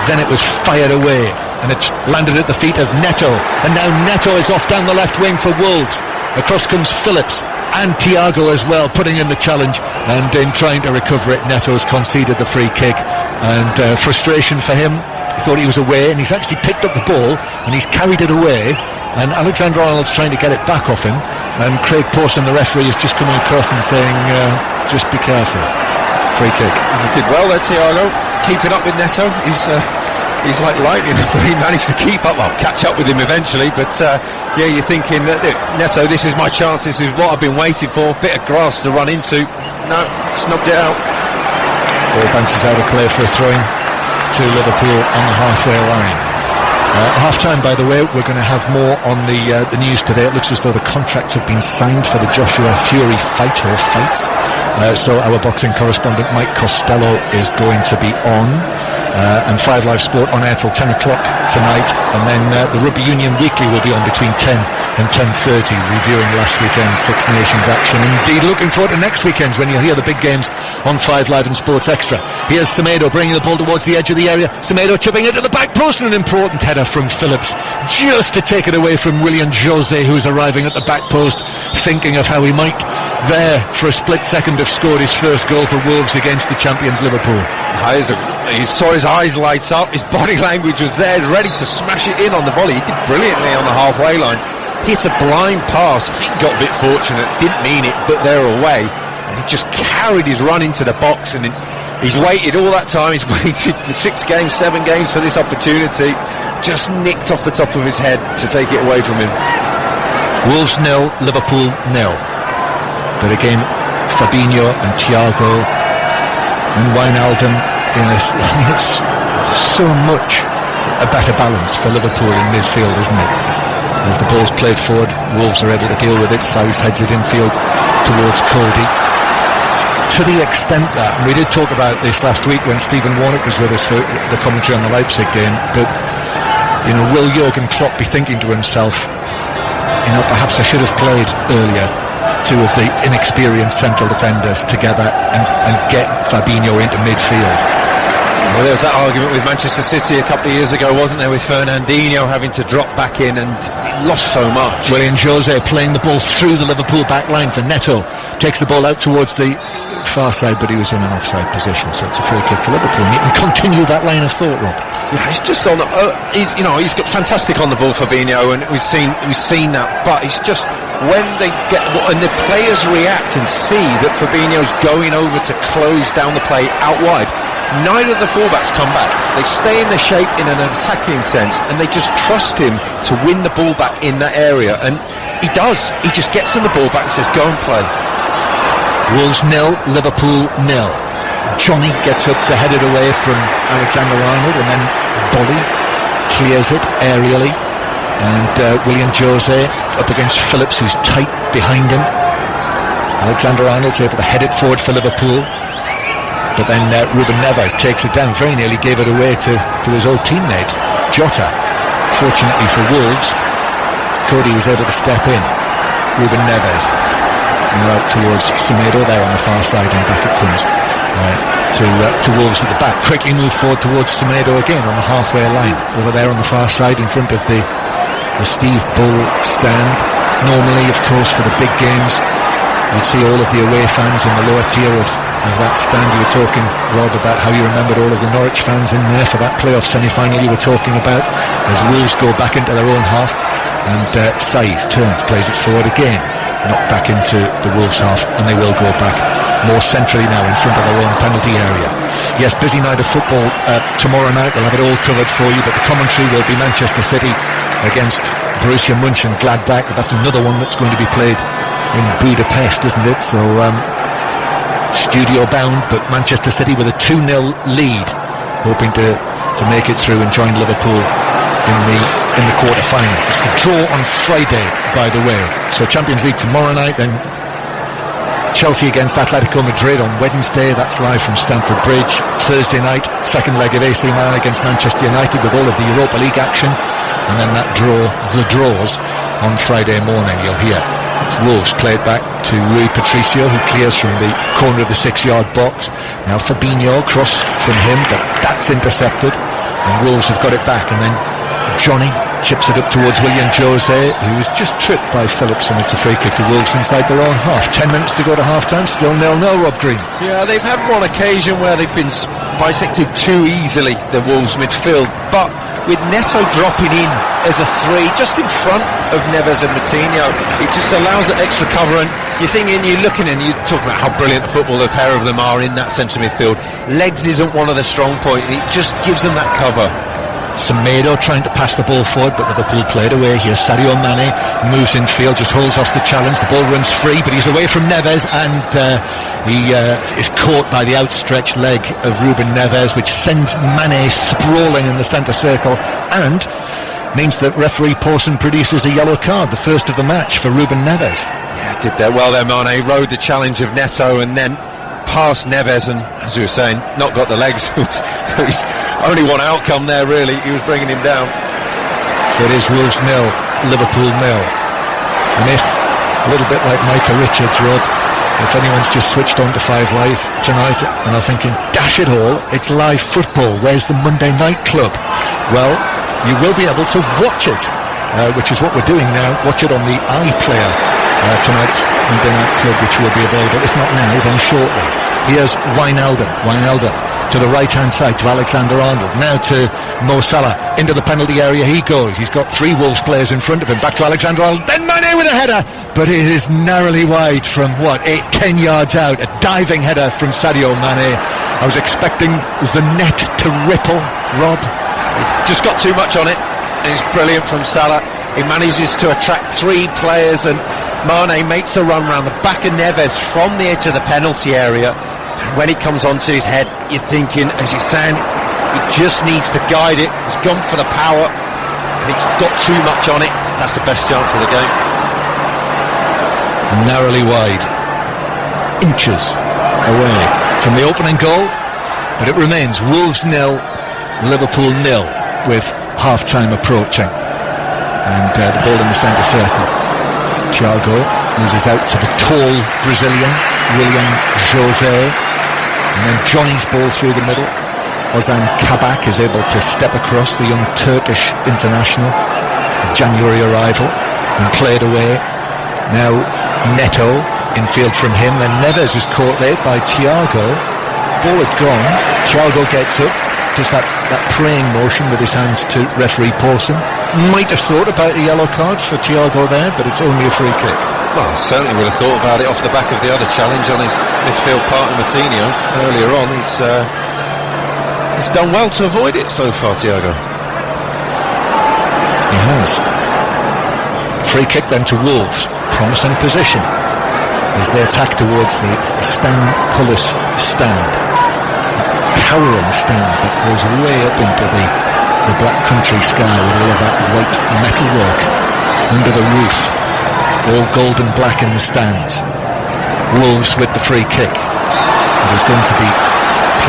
then it was fired away, and it's landed at the feet of Neto, and now Neto is off down the left wing for Wolves. Across comes Phillips and Thiago as well, putting in the challenge, and in trying to recover it, Neto's conceded the free kick, and frustration for him. He thought he was away, and he's actually picked up the ball and he's carried it away, and Alexander-Arnold's trying to get it back off him, and Craig Pawson, the referee, is just coming across and saying, just be careful. Free kick. And he did well there, Thiago, keeping up with Neto. He's like lightning. He managed to keep up, catch up with him eventually, but yeah, you're thinking that Neto, this is my chance, this is what I've been waiting for, bit of grass to run into. No, snubbed it out. Ball bounces out of play for a throw-in to Liverpool on the halfway line. Half-time, by the way. We're going to have more on the news today. It looks as though the contracts have been signed for the Joshua Fury fight, or fights. So our boxing correspondent Mike Costello is going to be on. And 5 Live Sport on air till 10 o'clock tonight, and then the Rugby Union Weekly will be on between 10 and 10:30, reviewing last weekend's Six Nations action. Indeed, looking forward to next weekend's when you'll hear the big games on 5 Live and Sports Extra. Here's Semedo bringing the ball towards the edge of the area. Semedo chipping it to the back post, and an important header from Phillips, just to take it away from Willian Jose, who's arriving at the back post, thinking of how he might there for a split second have scored his first goal for Wolves against the champions Liverpool. He saw his eyes light up, his body language was there, ready to smash it in on the volley. He did brilliantly on the halfway line. Hit a blind pass. I think he got a bit fortunate, didn't mean it, but they're away. And he just carried his run into the box, and he's waited all that time. He's waited for 6 games, 7 games for this opportunity. Just nicked off the top of his head to take it away from him. Wolves 0, Liverpool 0. But again, Fabinho and Thiago and Wijnaldum, it's so much a better balance for Liverpool in midfield, isn't it? As the ball's played forward, Wolves are able to deal with it. Saiz heads it infield towards Cody. To the extent that, and we did talk about this last week when Stephen Warnock was with us for the commentary on the Leipzig game, but will Jurgen Klopp be thinking to himself, perhaps I should have played earlier 2 of the inexperienced central defenders together and get Fabinho into midfield. Well, there was that argument with Manchester City a couple of years ago, wasn't there, with Fernandinho having to drop back in, and he lost so much. Willian Jose playing the ball through the Liverpool back line for Neto. Takes the ball out towards the far side, but he was in an offside position, so it's a free kick to Liverpool. And you can continue that line of thought, Rob. Yeah, he's just on. He's got fantastic on the ball, Fabinho, and we've seen that. But it's just when they get and the players react and see that Fabinho's going over to close down the play out wide. Neither of the fullbacks come back. They stay in the shape in an attacking sense, and they just trust him to win the ball back in that area, and he does. He just gets him the ball back and says, go and play. Wolves 0, Liverpool 0. Johnny gets up to head it away from Alexander-Arnold, and then Bolly clears it aerially, and Willian Jose up against Phillips, who's tight behind him. Alexander-Arnold's able to head it forward for Liverpool, but then Ruben Neves takes it down, very nearly gave it away to his old teammate Jota. Fortunately for Wolves, Cody was able to step in. Ruben Neves now out towards Semedo there on the far side, and back it comes. to Wolves at the back. Quickly move forward towards Semedo again on the halfway line, over there on the far side in front of the Steve Bull stand. Normally, of course, for the big games, you'd see all of the away fans in the lower tier of that stand. You were talking, Rob, about how you remembered all of the Norwich fans in there for that playoff semi-final you were talking about, as Wolves go back into their own half, and Saiz turns, plays it forward again, knocked back into the Wolves half, and they will go back more centrally now in front of their own penalty area. Yes, busy night of football tomorrow night. We'll have it all covered for you, but the commentary will be Manchester City against Borussia Mönchengladbach. That's another one that's going to be played in Budapest, isn't it? So studio bound, but Manchester City with a 2-0 lead, hoping to make it through and join Liverpool in the quarter-finals. It's the draw on Friday, by the way. So Champions League tomorrow night, then Chelsea against Atletico Madrid on Wednesday. That's live from Stamford Bridge. Thursday night, second leg of AC Milan against Manchester United with all of the Europa League action, and then that the draws on Friday morning. You'll hear it's Wolves played back to Rui Patricio, who clears from the corner of the 6-yard box. Now Fabinho, cross from him, but that's intercepted, and Wolves have got it back, and then Johnny chips it up towards William Jose, who was just tripped by Phillips, and it's a free kick to Wolves inside their own half. 10 minutes to go to half-time, still 0-0, Rob Green. Yeah, they've had one occasion where they've been bisected too easily, the Wolves midfield, but with Neto dropping in as a 3 just in front of Neves and Moutinho, it just allows that extra cover, and you're thinking, you're looking and you talk about how brilliant the football the pair of them are in that centre midfield. Legs isn't one of the strong points, it just gives them that cover. Semedo trying to pass the ball forward, but Liverpool played away. Here's Sadio Mane, moves in field, just holds off the challenge. The ball runs free, but he's away from Neves, and he is caught by the outstretched leg of Ruben Neves, which sends Mane sprawling in the centre circle, and means that referee Pawson produces a yellow card, the first of the match for Ruben Neves. Yeah, did that well there, Mane. Rode the challenge of Neto and then past Neves, and as you were saying, not got the legs. It was only one outcome there, really. He was bringing him down. So it is Wolves 0, Liverpool 0. And if, a little bit like Micah Richards, Rob, if anyone's just switched on to 5 Live tonight and are thinking, dash it all, it's live football, where's the Monday Night Club? Well, you will be able to watch it, which is what we're doing now. Watch it on the iPlayer, tonight's Monday Night Club, which will be available, if not now, then shortly. Here's Wijnaldum to the right-hand side to Alexander-Arnold, now to Mo Salah, into the penalty area he goes. He's got 3 Wolves players in front of him, back to Alexander-Arnold, then Mane with a header, but it is narrowly wide from 8-10 yards out. A diving header from Sadio Mane. I was expecting the net to ripple, Rob. Just got too much on it, and it's brilliant from Salah. He manages to attract 3 players, and Mane makes the run round the back of Neves from the edge of the penalty area. And when it comes onto his head, you're thinking, as you're saying, he just needs to guide it. He's gone for the power, and he's got too much on it. That's the best chance of the game. Narrowly wide, inches away from the opening goal, but it remains Wolves 0, Liverpool 0, with half-time approaching, and the ball in the centre circle. Thiago loses out to the tall Brazilian William Jose, and then Johnny's ball through the middle. Ozan Kabak is able to step across, the young Turkish international, a January arrival, and play it away. Now Neto infield from him, then Neves is caught late by Thiago. Ball had gone, Thiago gets up, does that praying motion with his hands to referee Pawson. Might have thought about a yellow card for Thiago there, but it's only a free kick. Well, I certainly would have thought about it off the back of the other challenge on his midfield partner Moutinho earlier on. He's done well to avoid it so far, Thiago. He has. Free kick then to Wolves. Promising position as they attack towards the Stan Cullis stand. Towering stand that goes way up into the black country sky with all of that white metalwork under the roof, all gold and black in the stands. Wolves with the free kick. It is going to be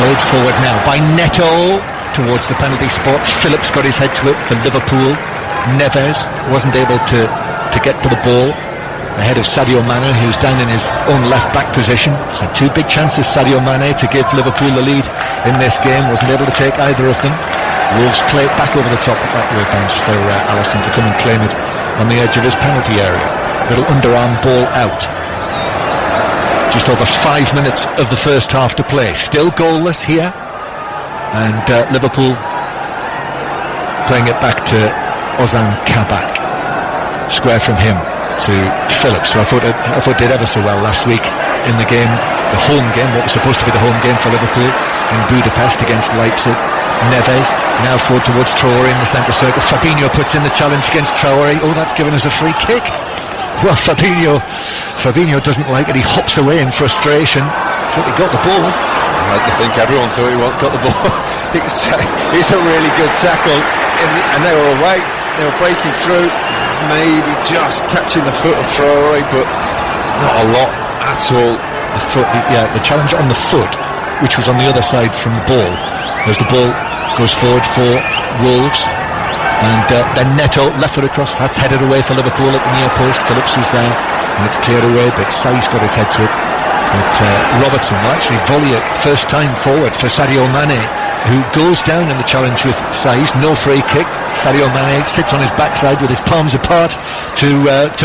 played forward now by Neto towards the penalty spot. Phillips got his head to it for Liverpool. Neves wasn't able to get to the ball. ahead of Sadio Mane, who's down in his own left-back position. He's had two big chances, Sadio Mane, to give Liverpool the lead in this game. Wasn't able to take either of them. Wolves play it back over the top of that bounce for Alisson to come and claim it on the edge of his penalty area. Little underarm ball out. Just over 5 minutes of the first half to play. Still goalless here. And Liverpool playing it back to Ozan Kabak. Square from him to Phillips, who I thought did ever so well last week in the game, the home game, what was supposed to be the home game for Liverpool in Budapest against Leipzig. Neves now forward towards Traore in the centre circle. Fabinho puts in the challenge against Traore. Oh, that's given us a free kick. Well, Fabinho doesn't like it. He hops away in frustration. Thought he got the ball. I think everyone thought he got the ball. It's a really good tackle, and they were away. They were breaking through, maybe just catching the foot of Traore, but not a lot at all. The challenge on the foot, which was on the other side from the ball, as the ball goes forward for Wolves, and then Neto left foot across. That's headed away for Liverpool at the near post. Phillips was there, and it's cleared away, but Sai's got his head to it. But Robertson will actually volley it first time forward for Sadio Mane, who goes down in the challenge with Sai's. No free kick. Sadio Mane sits on his backside with his palms apart to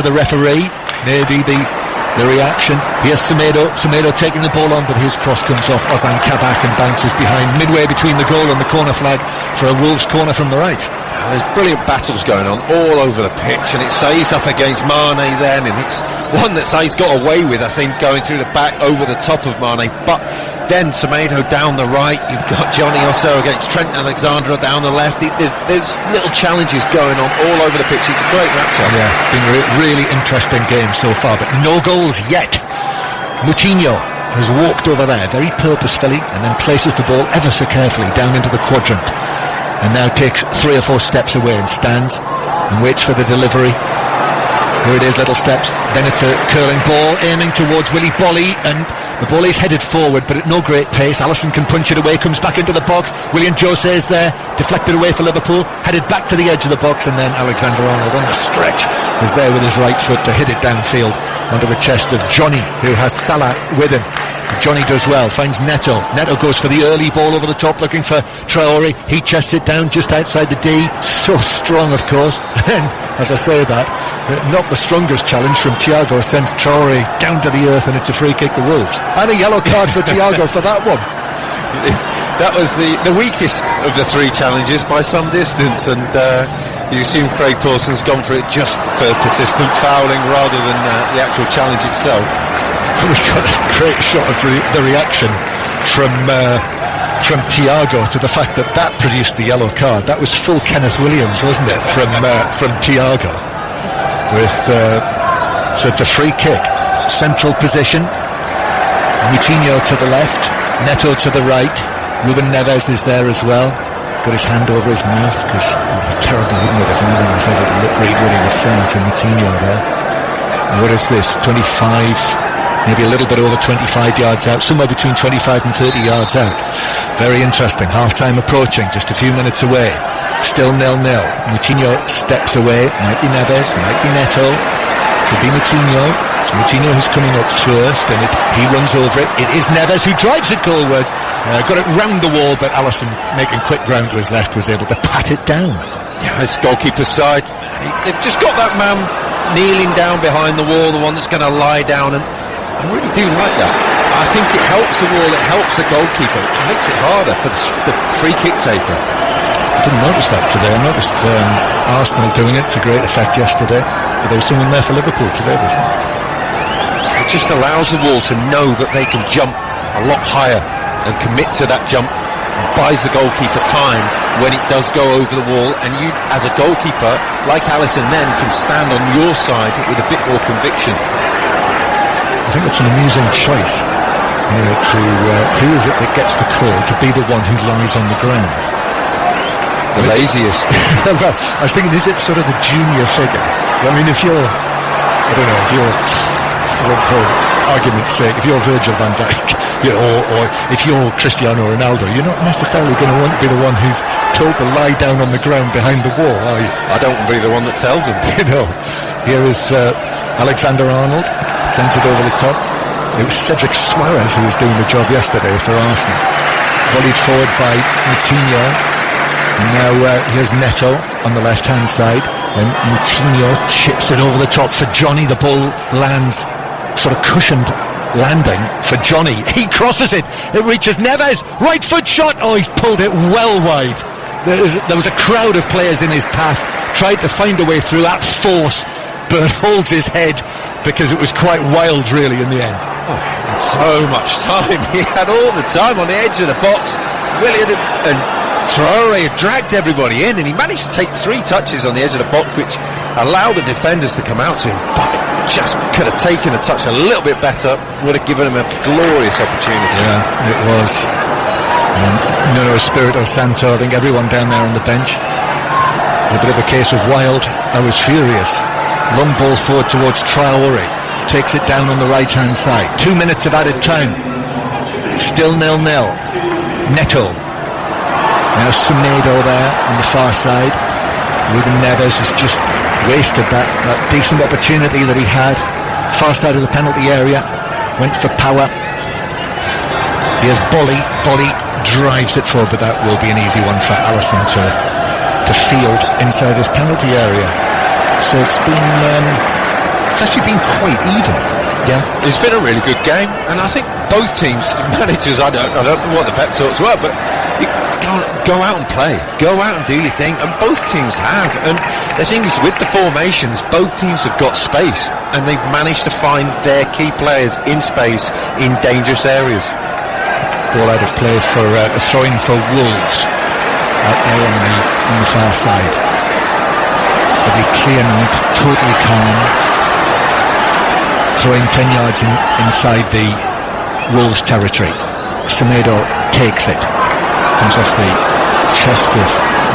the referee. Maybe the reaction. Here's Semedo taking the ball on, but his cross comes off Ozan Kabak and bounces behind, midway between the goal and the corner flag for a Wolves corner from the right. There's brilliant battles going on all over the pitch, and it's Sai's up against Mane then, and it's one that Sai's got away with, I think, going through the back over the top of Mane. But then Semedo down the right, you've got Johnny Otto against Trent Alexander down the left. There's little challenges going on all over the pitch. It's a great matchup. Yeah, been a really interesting game so far, but no goals yet. Moutinho has walked over there very purposefully and then places the ball ever so carefully down into the quadrant, and now takes 3 or 4 steps away and stands and waits for the delivery. Here it is, little steps. Then it's a curling ball aiming towards Willy Bolly, and the ball is headed forward, but at no great pace. Alisson can punch it away, comes back into the box. Willian Jose is there, deflected away for Liverpool, headed back to the edge of the box, and then Alexander-Arnold on the stretch is there with his right foot to hit it downfield onto the chest of Johnny, who has Salah with him. Johnny does well, finds Neto. Neto goes for the early ball over the top, looking for Traore. He chests it down just outside the D. So strong, of course. And as I say that, not the strongest challenge from Thiago sends Traore down to the earth, and it's a free kick to Wolves. And a yellow card for Thiago for that one. That was the weakest of the 3 challenges by some distance, and you assume Craig Dawson's gone for it just for persistent fouling rather than the actual challenge itself. We got a great shot of the reaction from Thiago to the fact that produced the yellow card. That was full Kenneth Williams, wasn't it, from Thiago? So it's a free kick, central position. Moutinho to the left, Neto to the right. Ruben Neves is there as well. He's got his hand over his mouth, because it would be terrible, wouldn't it, if anyone was able to read what he was saying to Moutinho there. And what is this? 25, maybe a little bit over 25 yards out, somewhere between 25 and 30 yards out. Very interesting. Half-time approaching, just a few minutes away. Still 0-0. Moutinho steps away. Might be Neves, might be Neto, could be Moutinho. It's Moutinho who's coming up first, and he runs over it. It is Neves who drives it goalwards. Got it round the wall, but Alisson, making quick ground to his left, was able to pat it down. Yeah, it's goalkeeper's side. They've just got that man kneeling down behind the wall, the one that's going to lie down, and I really do like that. I think it helps the wall, it helps the goalkeeper, it makes it harder for the free kick taker. I didn't notice that today. I noticed Arsenal doing it to great effect yesterday, but there was someone there for Liverpool today, wasn't there? It just allows the wall to know that they can jump a lot higher and commit to that jump, and buys the goalkeeper time when it does go over the wall, and you as a goalkeeper like Alisson then can stand on your side with a bit more conviction. I think it's an amusing choice, who is it that gets the call to be the one who lies on the ground? The laziest. Well, I was thinking, is it sort of the junior figure? I mean, if you're argument's sake, if you're Virgil van Dijk, or if you're Cristiano Ronaldo, you're not necessarily going to want to be the one who's told to lie down on the ground behind the wall, are you? I don't want to be the one that tells him. Here is Alexander-Arnold, sends it over the top. It was Cedric Suarez who was doing the job yesterday for Arsenal. Volleyed forward by Moutinho. Now here's Neto on the left-hand side. And Moutinho chips it over the top for Johnny. The ball lands, sort of cushioned landing for Johnny. He crosses it. It reaches Neves. Right foot shot. Oh, he's pulled it well wide. There was a crowd of players in his path. Tried to find a way through at force, but holds his head because it was quite wild, really, in the end. Oh, he had so much time. He had all the time on the edge of the box. Willian and Traore dragged everybody in, and he managed to take 3 touches on the edge of the box, which allowed the defenders to come out to him. But just could have taken a touch a little bit better, would have given him a glorious opportunity. Yeah, it was. Nuno Espirito Santo, I think everyone down there on the bench. A bit of a case of Wild. I was furious. Long ball forward towards Traore. Takes it down on the right-hand side. 2 minutes of added time. Still 0-0. Neto. Now Semedo there on the far side. Ruben Neves has just wasted that decent opportunity that he had. Far side of the penalty area. Went for power. Here's Bolly. Bolly drives it forward, but that will be an easy one for Alisson to field inside his penalty area. So it's actually been quite even. Yeah, it's been a really good game, and I think both teams, managers, I don't know what the pep talks were, but you can't go out and play, go out and do your thing, and both teams have. And the thing is, with the formations, both teams have got space, and they've managed to find their key players in space in dangerous areas. Ball out of play for a throw-in for Wolves out there on the far side. Very clear night, totally calm. Throwing 10 yards inside the Wolves territory. Semedo takes it. Comes off the chest of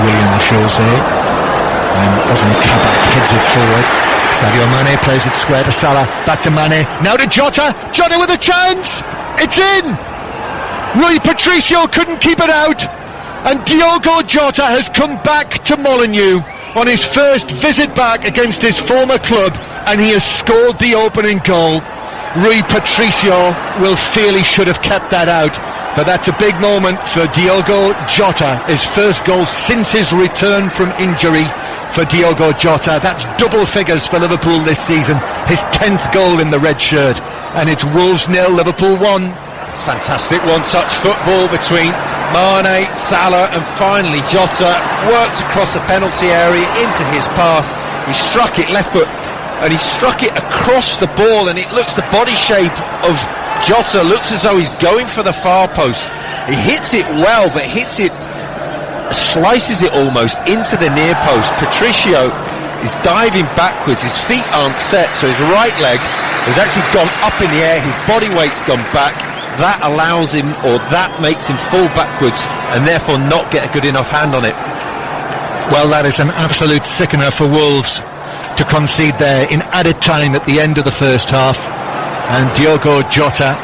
William Jose. And Ozan Kabak heads it forward. Sadio Mane plays it square to Salah. Back to Mane. Now to Jota. Jota with a chance. It's in. Rui Patricio couldn't keep it out. And Diogo Jota has come back to Molineux on his first visit back against his former club, and he has scored the opening goal. Rui Patricio will feel he should have kept that out, but that's a big moment for Diogo Jota. His first goal since his return from injury for Diogo Jota. That's double figures for Liverpool this season. His 10th goal in the red shirt, and it's Wolves 0, Liverpool 1. It's fantastic one-touch football between Mane, Salah, and finally Jota worked across the penalty area into his path. He struck it left foot, and he struck it across the ball, and it looks, the body shape of Jota looks as though he's going for the far post. He hits it well, but hits it, slices it almost into the near post. Patricio is diving backwards, his feet aren't set, so his right leg has actually gone up in the air, his body weight's gone back. That allows him, or that makes him fall backwards and therefore not get a good enough hand on it. Well, that is an absolute sickener for Wolves to concede there in added time at the end of the first half. And Diogo Jota,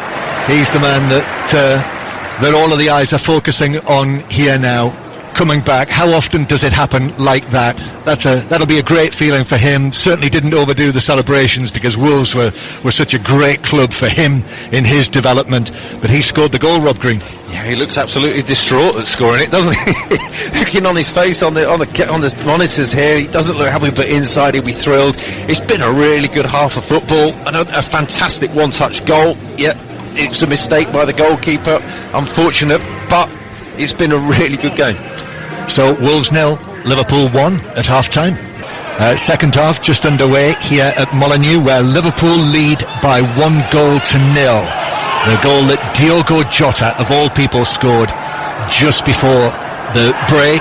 he's the man that all of the eyes are focusing on here now, coming back. How often does it happen like that? That'll be a great feeling for him. Certainly didn't overdo the celebrations because Wolves were such a great club for him in his development. But he scored the goal, Rob Green. Yeah, he looks absolutely distraught at scoring it, doesn't he? Looking on his face on the monitors here, he doesn't look happy, but inside he'll be thrilled. It's been a really good half of football, and a fantastic one-touch goal. Yeah, it's a mistake by the goalkeeper, unfortunate, but it's been a really good game. So Wolves 0, Liverpool 1 at half-time. Second half just underway here at Molineux, where Liverpool lead by 1 goal to 0. The goal that Diogo Jota, of all people, scored just before the break,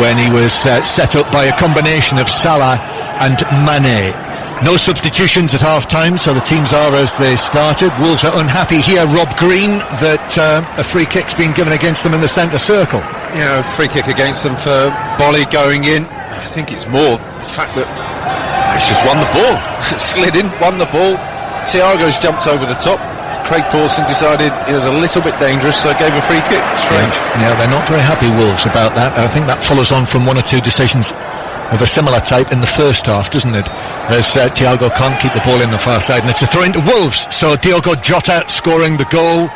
when he was set up by a combination of Salah and Mane. No substitutions at half-time, so the teams are as they started. Wolves are unhappy here, Rob Green, that a free kick's been given against them in the centre circle. Yeah, free kick against them for Bolly going in. I think it's more the fact that he's just won the ball. Slid in, won the ball, Thiago's jumped over the top. Craig Dawson decided it was a little bit dangerous, so gave a free kick. Strange. Yeah, they're not very happy, Wolves, about that. I think that follows on from one or two decisions of a similar type in the first half, doesn't it? As Thiago can't keep the ball in the far side, and it's a throw into Wolves. So Diogo Jota scoring the goal.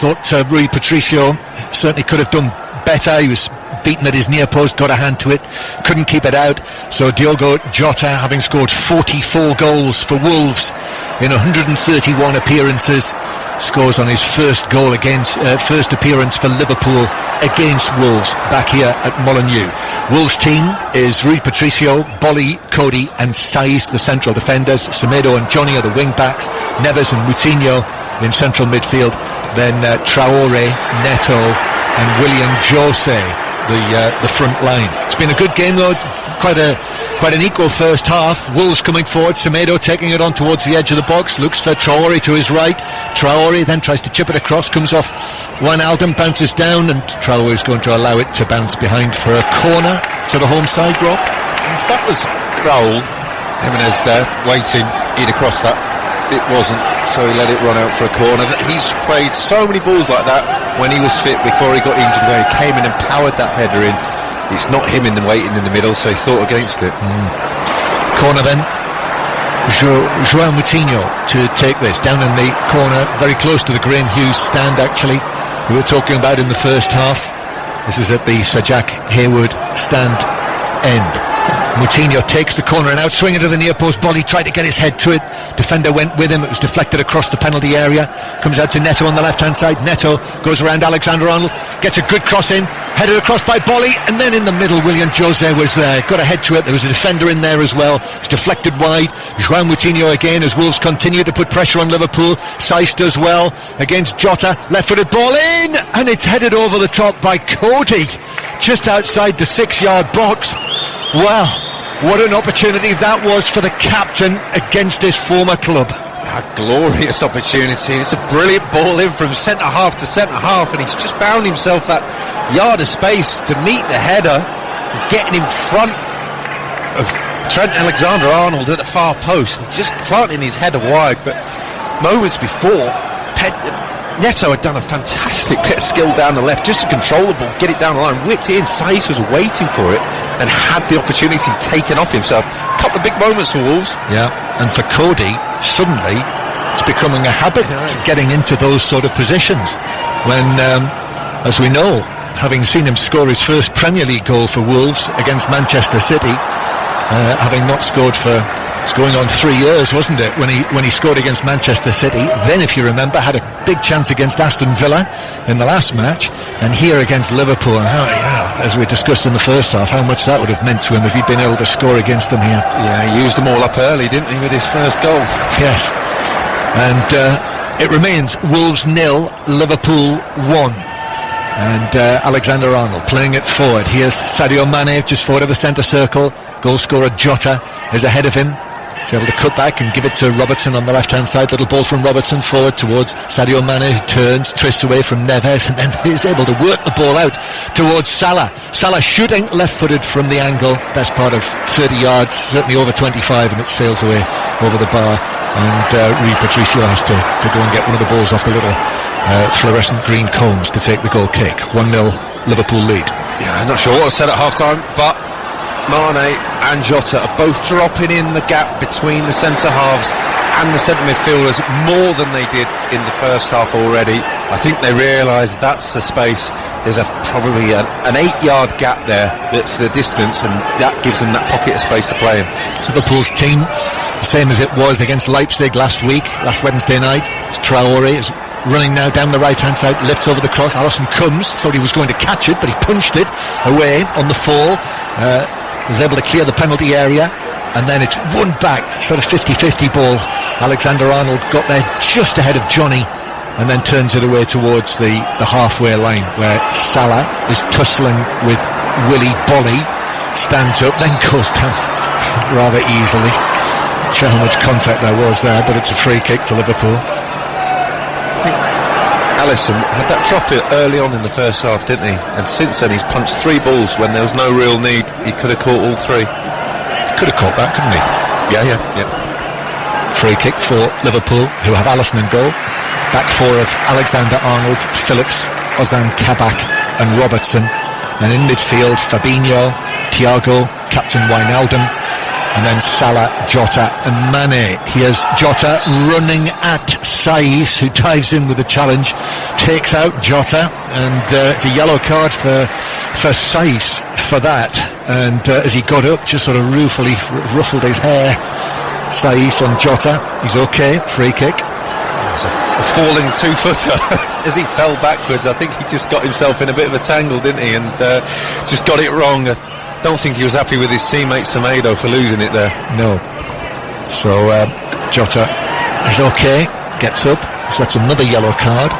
Thought Rui Patricio certainly could have done better. He was beaten at his near post, got a hand to it, couldn't keep it out. So Diogo Jota, having scored 44 goals for Wolves in 131 appearances, scores on his first appearance for Liverpool against Wolves back here at Molineux. Wolves team is Rui Patricio, Bolly, Cody and Saiz, the central defenders. Semedo and Johnny are the wing backs. Neves and Moutinho in central midfield. Then Traore, Neto and William Jose, the front line. It's been a good game though. Quite an equal first half. Wolves coming forward, Semedo taking it on towards the edge of the box, looks for Traore to his right. Traore then tries to chip it across, comes off Wijnaldum, bounces down, and Traore is going to allow it to bounce behind for a corner to the home side, Rob. That was Raul Jimenez there, waiting in across that. It wasn't, so he let it run out for a corner. He's played so many balls like that when he was fit before he got injured, where he came in and powered that header in. It's not him waiting in the middle, so he thought against it. Corner then. João Moutinho to take this down in the corner, very close to the Graham Hughes stand actually, we were talking about in the first half. This is at the Sir Jack Hayward stand end. Moutinho takes the corner and out, swinging to the near post. Bolly tried to get his head to it. Defender went with him. It was deflected across the penalty area. Comes out to Neto on the left hand side. Neto goes around Alexander-Arnold, gets a good cross in, headed across by Bolly, and then in the middle William Jose was there, got a head to it. There was a defender in there as well. It was deflected wide. João Moutinho again as Wolves continue to put pressure on Liverpool. Saiz does well against Jota, left-footed ball in, and it's headed over the top by Cody just outside the 6-yard box. Well, what an opportunity that was for the captain against his former club. A glorious opportunity. It's a brilliant ball in from centre half to centre half, and he's just found himself that yard of space to meet the header, getting in front of Trent Alexander-Arnold at the far post and just planting his header wide. But moments before, Neto had done a fantastic bit of skill down the left just to control the ball, get it down the line, whipped it in. Saiz was waiting for it and had the opportunity taken off himself. A couple of big moments for Wolves. Yeah, and for Cody, suddenly it's becoming a habit getting into those sort of positions when, as we know, having seen him score his first Premier League goal for Wolves against Manchester City, having not scored for, it's going on 3 years, wasn't it, when he scored against Manchester City. Then, if you remember, had a big chance against Aston Villa in the last match, and here against Liverpool. And how, as we discussed in the first half, how much that would have meant to him if he'd been able to score against them here. Yeah, he used them all up early, didn't he, with his first goal? Yes. And it remains Wolves 0, Liverpool 1. And Alexander-Arnold playing it forward. Here's Sadio Mane just forward of the centre circle. Goal scorer Jota is ahead of him. He's able to cut back and give it to Robertson on the left hand side. Little ball from Robertson forward towards Sadio Mane, who turns, twists away from Neves, and then he's able to work the ball out towards Salah. Salah shooting left-footed from the angle, best part of 30 yards, certainly over 25, and it sails away over the bar. And Rui Patricio has to go and get one of the balls off the little fluorescent green cones to take the goal kick. 1-0 Liverpool lead. Yeah, I'm not sure what was said at half-time, but Mane and Jota are both dropping in the gap between the centre halves and the centre midfielders more than they did in the first half already. I think they realise that's the space. There's probably an 8-yard gap there that's the distance, and that gives them that pocket of space to play in. Liverpool's team, the same as it was against Leipzig last Wednesday night. It's Traore is running now down the right hand side, lifts over the cross. Alisson comes, thought he was going to catch it, but he punched it away on the fall. Was able to clear the penalty area, and then it's one back, sort of 50-50 ball. Alexander-Arnold got there just ahead of Johnny, and then turns it away towards the halfway line, where Salah is tussling with Willy Bolly, stands up, then goes down rather easily. Not sure how much contact there was there, but it's a free kick to Liverpool. I think Alisson had that drop it early on in the first half, didn't he? And since then he's punched 3 balls when there was no real need. He could have caught all 3. Could have caught that, couldn't he? Yeah. Free kick for Liverpool, who have Alisson in goal. Back four of Alexander-Arnold, Phillips, Ozan Kabak and Robertson. And in midfield, Fabinho, Thiago, Captain Wijnaldum, and then Salah, Jota and Mane. Here's Jota running at Saiss, who dives in with a challenge, takes out Jota, and it's a yellow card for Saiss for that. And as he got up, just sort of ruffled his hair. Saiss on Jota, he's okay, free kick. It's a falling two-footer. As he fell backwards, I think he just got himself in a bit of a tangle, didn't he, and just got it wrong. I don't think he was happy with his teammate Semedo for losing it there. No. So Jota is okay, gets up, so that's another yellow card.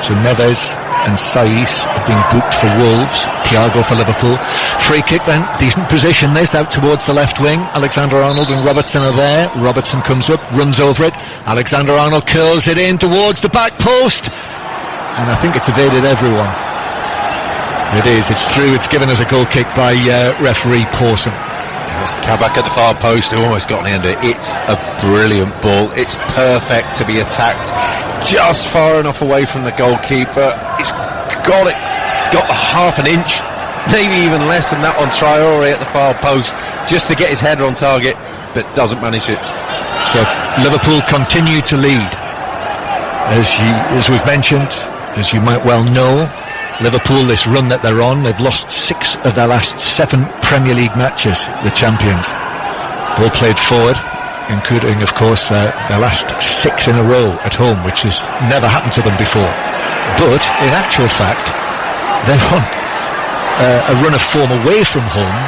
So Neves and Saiss have been booked for Wolves, Thiago for Liverpool. Free kick then, decent position this, out towards the left wing. Alexander-Arnold and Robertson are there. Robertson comes up, runs over it. Alexander-Arnold curls it in towards the back post, and I think it's evaded everyone. It is, it's through, it's given as a goal kick by referee Pawson. Yes, Kabak at the far post, who almost got in under it. It's a brilliant ball. It's perfect to be attacked just far enough away from the goalkeeper. It's got half an inch, maybe even less than that on Traore at the far post, just to get his header on target, but doesn't manage it. So Liverpool continue to lead. As we've mentioned, as you might well know, Liverpool, this run that they're on, they've lost 6 of their last 7 Premier League matches, the champions. Ball played forward, including, of course, their last 6 in a row at home, which has never happened to them before. But, in actual fact, they're on a run of form away from home,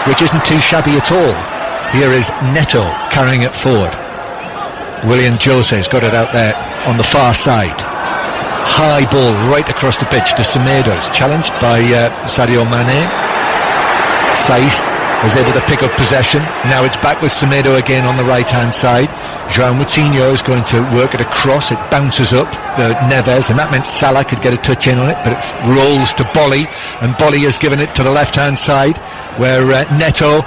which isn't too shabby at all. Here is Neto carrying it forward. Willian Jose's got it out there on the far side. High ball right across the pitch to Semedo, challenged by Sadio Mane. Saiss was able to pick up possession. Now it's back with Semedo again on the right hand side. João Moutinho is going to work at a cross. It bounces up Neves, and that meant Salah could get a touch in on it, but it rolls to Bolly, and Bolly has given it to the left hand side, where Neto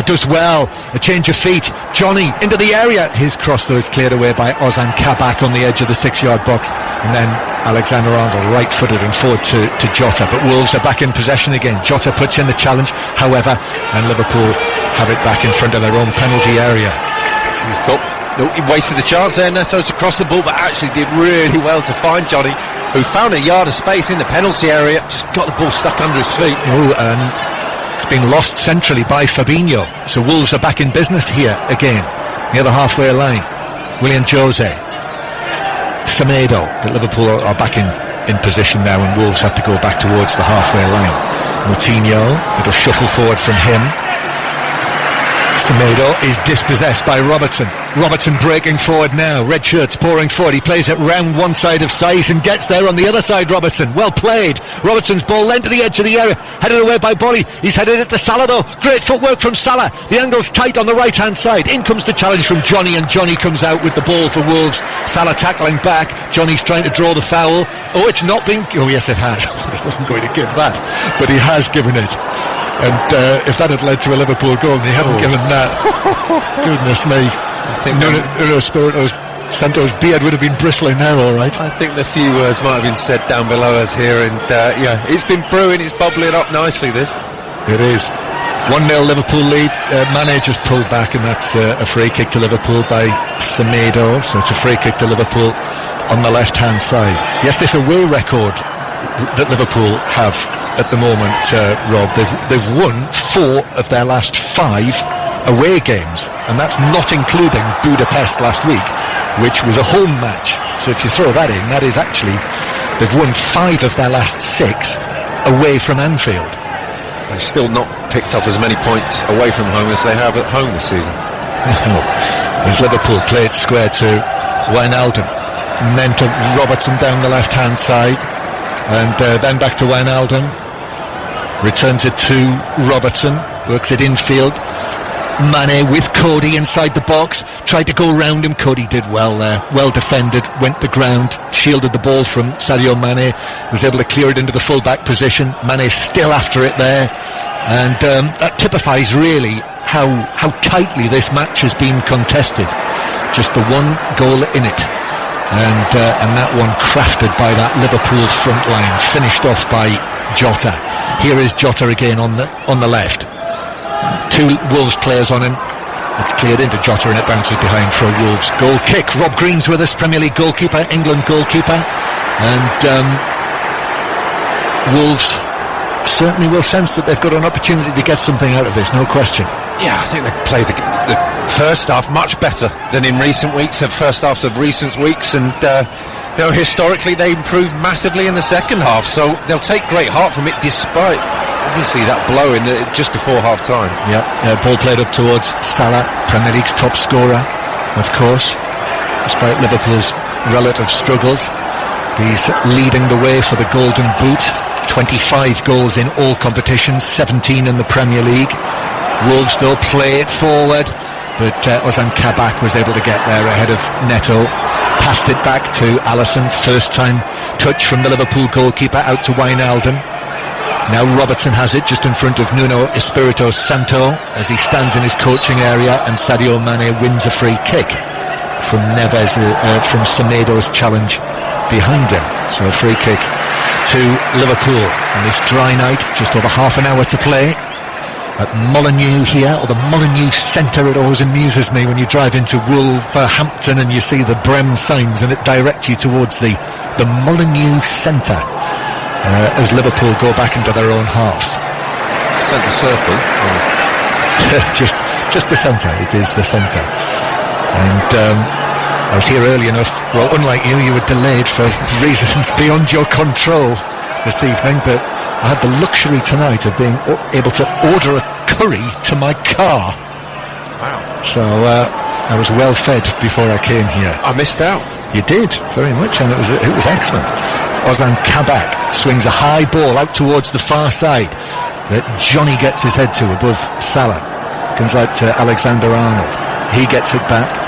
does well. A change of feet. Johnny into the area. His cross though is cleared away by Ozan Kabak on the edge of the 6-yard box, and then Alexander-Arnold right-footed and forward to Jota. But Wolves are back in possession again. Jota puts in the challenge, however, and Liverpool have it back in front of their own penalty area. You thought he wasted the chance there, Neto, to cross the ball, but actually did really well to find Johnny, who found a yard of space in the penalty area, just got the ball stuck under his feet. It's been lost centrally by Fabinho. So Wolves are back in business here again, near the halfway line. Willian Jose, Semedo, but Liverpool are back in position now, and Wolves have to go back towards the halfway line. Moutinho, little shuffle forward from him. Semedo is dispossessed by Robertson. Robertson breaking forward now. Red shirts pouring forward. He plays it round one side of Saiss and gets there on the other side. Robertson, well played. Robertson's ball lent to the edge of the area, headed away by Bolly. He's headed it to Salah though. Great footwork from Salah. The angle's tight on the right hand side. In comes the challenge from Johnny, and Johnny comes out with the ball for Wolves. Salah tackling back. Johnny's trying to draw the foul. Oh, it's not been... Oh yes, it has. He wasn't going to give that, but he has given it. And if that had led to a Liverpool goal, and they haven't given that, goodness me. I think Nuno Espirito Santos' beard would have been bristling now, all right. I think the few words might have been said down below us here, and it's been brewing, it's bubbling up nicely, this. It is. 1-0 Liverpool lead. Mane just pulled back, and that's a free kick to Liverpool by Semedo. So it's a free kick to Liverpool on the left-hand side. Yes, this away record that Liverpool have at the moment, Rob, they've won 4 of their last 5 away games, and that's not including Budapest last week, which was a home match. So if you throw that in, that is actually, they've won 5 of their last 6 away from Anfield. They've still not picked up as many points away from home as they have at home this season. As Liverpool played square to Wijnaldum, and then to Robertson down the left hand side, and then back to Wijnaldum. Returns it to Robertson, works it infield. Mane with Cody inside the box, tried to go round him. Cody did well there, well defended, went to ground, shielded the ball from Sadio Mane, was able to clear it into the full-back position. Mane still after it there, and that typifies really how tightly this match has been contested. just the one goal in it, and that one crafted by that Liverpool front line, finished off by Jota. Here is Jota again on the left. Two Wolves players on him. It's cleared into Jota and it bounces behind for a Wolves goal kick. Rob Green's with us, Premier League goalkeeper, England goalkeeper, and Wolves certainly will sense that they've got an opportunity to get something out of this, no question. Yeah, I think they've played the first half much better than in recent weeks, the first halves of recent weeks, and historically they improved massively in the second half, so they'll take great heart from it, despite obviously that blow in just before half time. Ball played up towards Salah, Premier League's top scorer, of course, despite Liverpool's relative struggles. He's leading the way for the Golden Boot. 25 goals in all competitions, 17 in the Premier League. Wolves though play it forward, but Ozan Kabak was able to get there ahead of Neto. Passed it back to Alisson, first time touch from the Liverpool goalkeeper out to Wijnaldum. Now Robertson has it just in front of Nuno Espirito Santo as he stands in his coaching area, and Sadio Mane wins a free kick from Neves, from Semedo's challenge behind him. So a free kick to Liverpool on this dry night, just over half an hour to play at Molineux here, or the Molineux Centre. It always amuses me when you drive into Wolverhampton and you see the Brem signs and it directs you towards the Molineux Centre as Liverpool go back into their own half. Centre circle? just the centre, it is the centre. And I was here early enough. Well, unlike you were delayed for reasons beyond your control this evening, but I had the luxury tonight of being able to order a curry to my car. Wow. So I was well fed before I came here. I missed out. You did, very much, and it was excellent. Ozan Kabak swings a high ball out towards the far side that Johnny gets his head to above Salah. Comes out to Alexander-Arnold. He gets it back.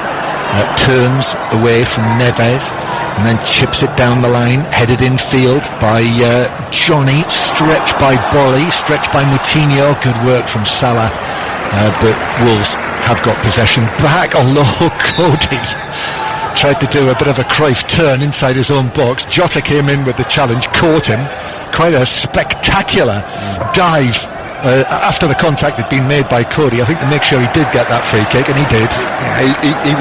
Turns away from Neves and then chips it down the line, headed in field by Johnny, stretched by Bolly, stretched by Moutinho. Good work from Salah, but Wolves have got possession back, although Cody tried to do a bit of a Cruyff turn inside his own box. Jota came in with the challenge, caught him, quite a spectacular dive after the contact had been made by Cody, I think, to make sure he did get that free kick, and he did. Yeah, he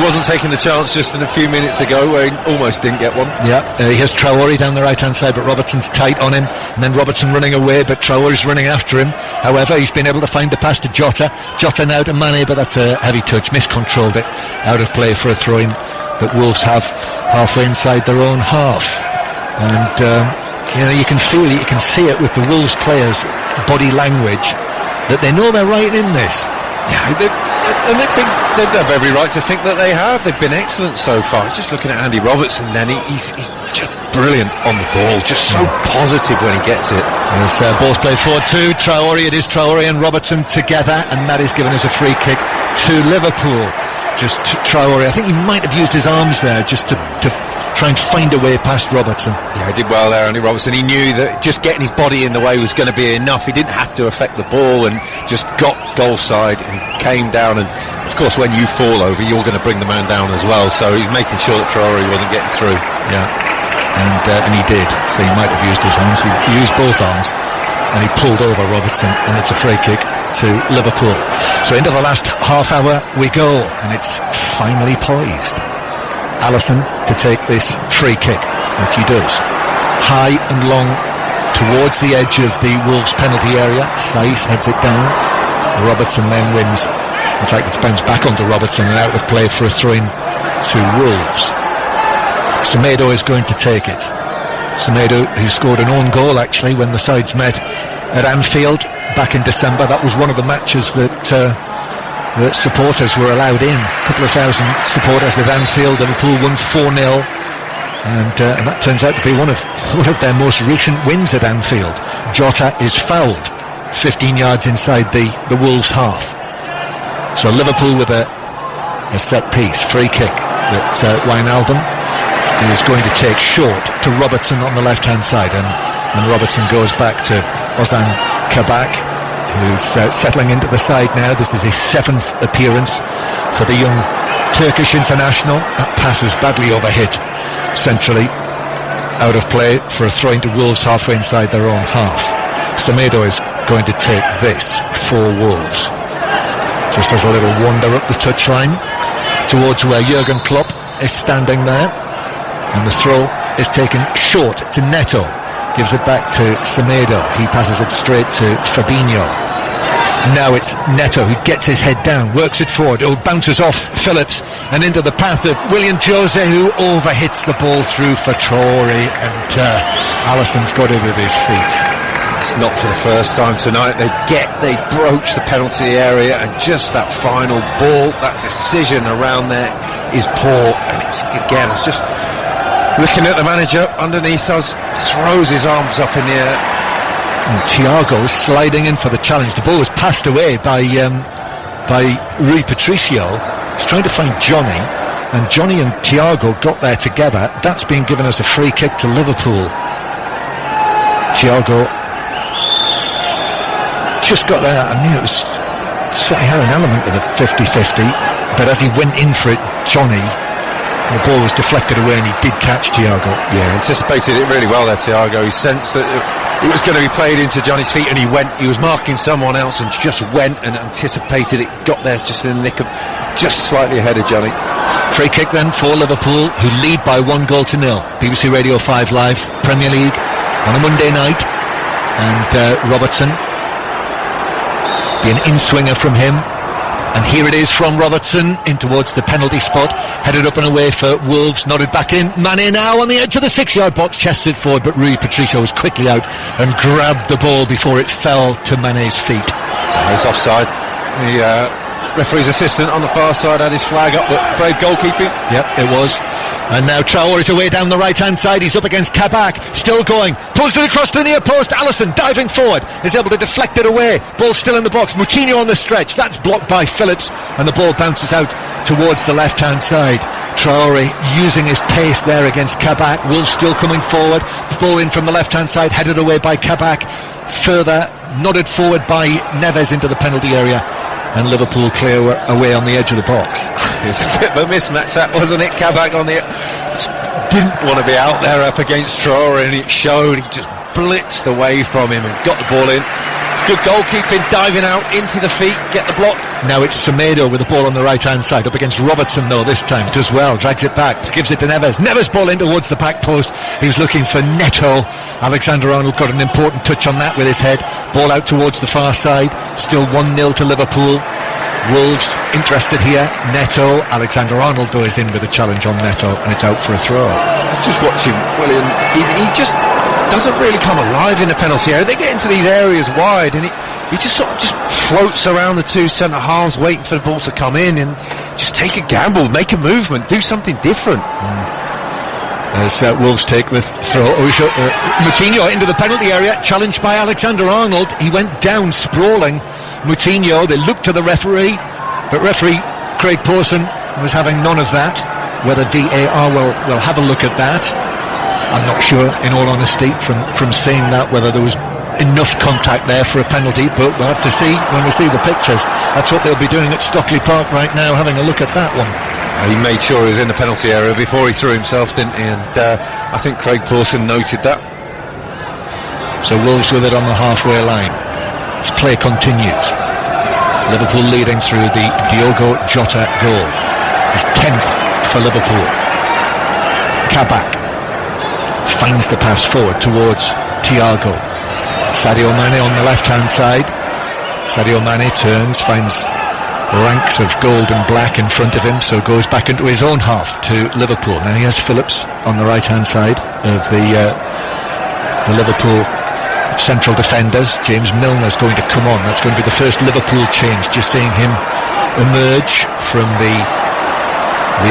wasn't taking the chance just a few minutes ago where he almost didn't get one. Yeah, he has Traore down the right hand side, but Robertson's tight on him, and then Robertson running away, but Traore's running after him. However, he's been able to find the pass to Jota now to Mane, but that's a heavy touch, miscontrolled it, out of play for a throw-in that Wolves have halfway inside their own half. And you can feel it, you can see it with the Wolves players' body language that they know they're right in this. Yeah, they've got every right to think that they have. They've been excellent so far. Just looking at Andy Robertson, then he's just brilliant on the ball, just so positive when he gets it. As ball's played forward to Traore. It is Traore and Robertson together, and that is given as a free kick to Liverpool. Just Traore, I think he might have used his arms there just to try and find a way past Robertson. Yeah, he did well there, Andy Robertson. He knew that just getting his body in the way was going to be enough. He didn't have to affect the ball, and just got goal side and came down. And of course, when you fall over, you're going to bring the man down as well. So he's making sure that Traore wasn't getting through. Yeah, and he did. So he might have used his arms. He used both arms, and he pulled over Robertson, and it's a free kick to Liverpool. So into the last half hour we go, and it's finally poised. Alisson to take this free kick, which he does, high and long towards the edge of the Wolves penalty area. Saiss heads it down. Robertson then wins. In fact, it's bounced back onto Robertson and out of play for a throw-in to Wolves. Semedo is going to take it. Semedo, who scored an own goal actually when the sides met at Anfield back in December. That was one of the matches that supporters were allowed in. A couple of thousand supporters at Anfield. Liverpool won 4-0, and that turns out to be one of their most recent wins at Anfield. Jota is fouled 15 yards inside the Wolves half. So Liverpool with a set piece, free kick that Wijnaldum is going to take short to Robertson on the left hand side, and Robertson goes back to Ozan Kabak, who's settling into the side now. This is his 7th appearance for the young Turkish international. That pass is badly overhit centrally, out of play for a throw into Wolves halfway inside their own half. Semedo is going to take this for Wolves. Just as a little wander up the touchline towards where Jurgen Klopp is standing there, and the throw is taken short to Neto. Gives it back to Semedo. He passes it straight to Fabinho. Now it's Neto who gets his head down, works it forward. It bounces off Phillips and into the path of William Jose, who overhits the ball through for Traore, and Alisson's got it with his feet. It's not for the first time tonight. They broach the penalty area, and just that final ball, that decision around there is poor. And it's just looking at the manager underneath us, throws his arms up in the air. And Thiago sliding in for the challenge. The ball was passed away by Rui Patricio. He's trying to find Johnny, and Johnny and Thiago got there together. That's been given as a free kick to Liverpool. Thiago just got there. I mean, it was certainly had an element of the 50-50, but as he went in for it, Johnny, the ball was deflected away, and he did catch Thiago. Yeah, anticipated it really well there, Thiago. He sensed that it was going to be played into Johnny's feet, and he was marking someone else and just went and anticipated it, got there just in the nick of, just slightly ahead of Johnny. Free kick then for Liverpool, who lead by 1-0. BBC Radio 5 Live, Premier League on a Monday night, and Robertson, be an in-swinger from him. And here it is from Robertson in towards the penalty spot, headed up and away for Wolves, nodded back in. Mane now on the edge of the 6-yard box, chests it forward, but Rui Patricio was quickly out and grabbed the ball before it fell to Mane's feet. It's offside. The referee's assistant on the far side had his flag up, but brave goalkeeping. Yep, it was. And now Traore is away down the right-hand side. He's up against Kabak, still going, pulls it across the near post. Alisson diving forward, is able to deflect it away. Ball still in the box. Moutinho on the stretch. That's blocked by Phillips, and the ball bounces out towards the left-hand side. Traore using his pace there against Kabak. Wolves still coming forward. Ball in from the left-hand side, headed away by Kabak. Further nodded forward by Neves into the penalty area, and Liverpool clear away on the edge of the box. It was a bit of a mismatch, that, wasn't it? Kabak on the didn't want to be out there up against Traore, and it showed. He just blitzed away from him and got the ball in. Good goalkeeping, diving out into the feet, get the block. Now it's Semedo with the ball on the right-hand side, up against Robertson though this time. Does well, drags it back, gives it to Neves. Neves ball in towards the back post. He was looking for Neto. Alexander-Arnold got an important touch on that with his head. Ball out towards the far side. Still 1-0 to Liverpool. Wolves interested here. Neto. Alexander-Arnold goes in with a challenge on Neto, and it's out for a throw. Just watching William, he just doesn't really come alive in the penalty area. They get into these areas wide, and he just sort of just floats around the two centre halves, waiting for the ball to come in, and just take a gamble, make a movement, do something different. As Wolves take the throw, Moutinho into the penalty area, challenged by Alexander-Arnold. He went down sprawling. Moutinho, they looked to the referee, but referee Craig Pawson was having none of that. Whether VAR will have a look at that, I'm not sure, in all honesty, from seeing that, whether there was enough contact there for a penalty, but we'll have to see when we see the pictures. That's what they'll be doing at Stockley Park right now, having a look at that one. He made sure he was in the penalty area before he threw himself, didn't he? And I think Craig Pawson noted that. So Wolves with it on the halfway line. As play continues. Liverpool leading through the Diogo Jota goal. His 10th for Liverpool. Kabak finds the pass forward towards Thiago. Sadio Mane on the left-hand side. Sadio Mane turns, finds ranks of gold and black in front of him, so goes back into his own half to Liverpool. Now he has Phillips on the right-hand side of the Liverpool central defenders. James Milner's going to come on. That's going to be the first Liverpool change. Just seeing him emerge from the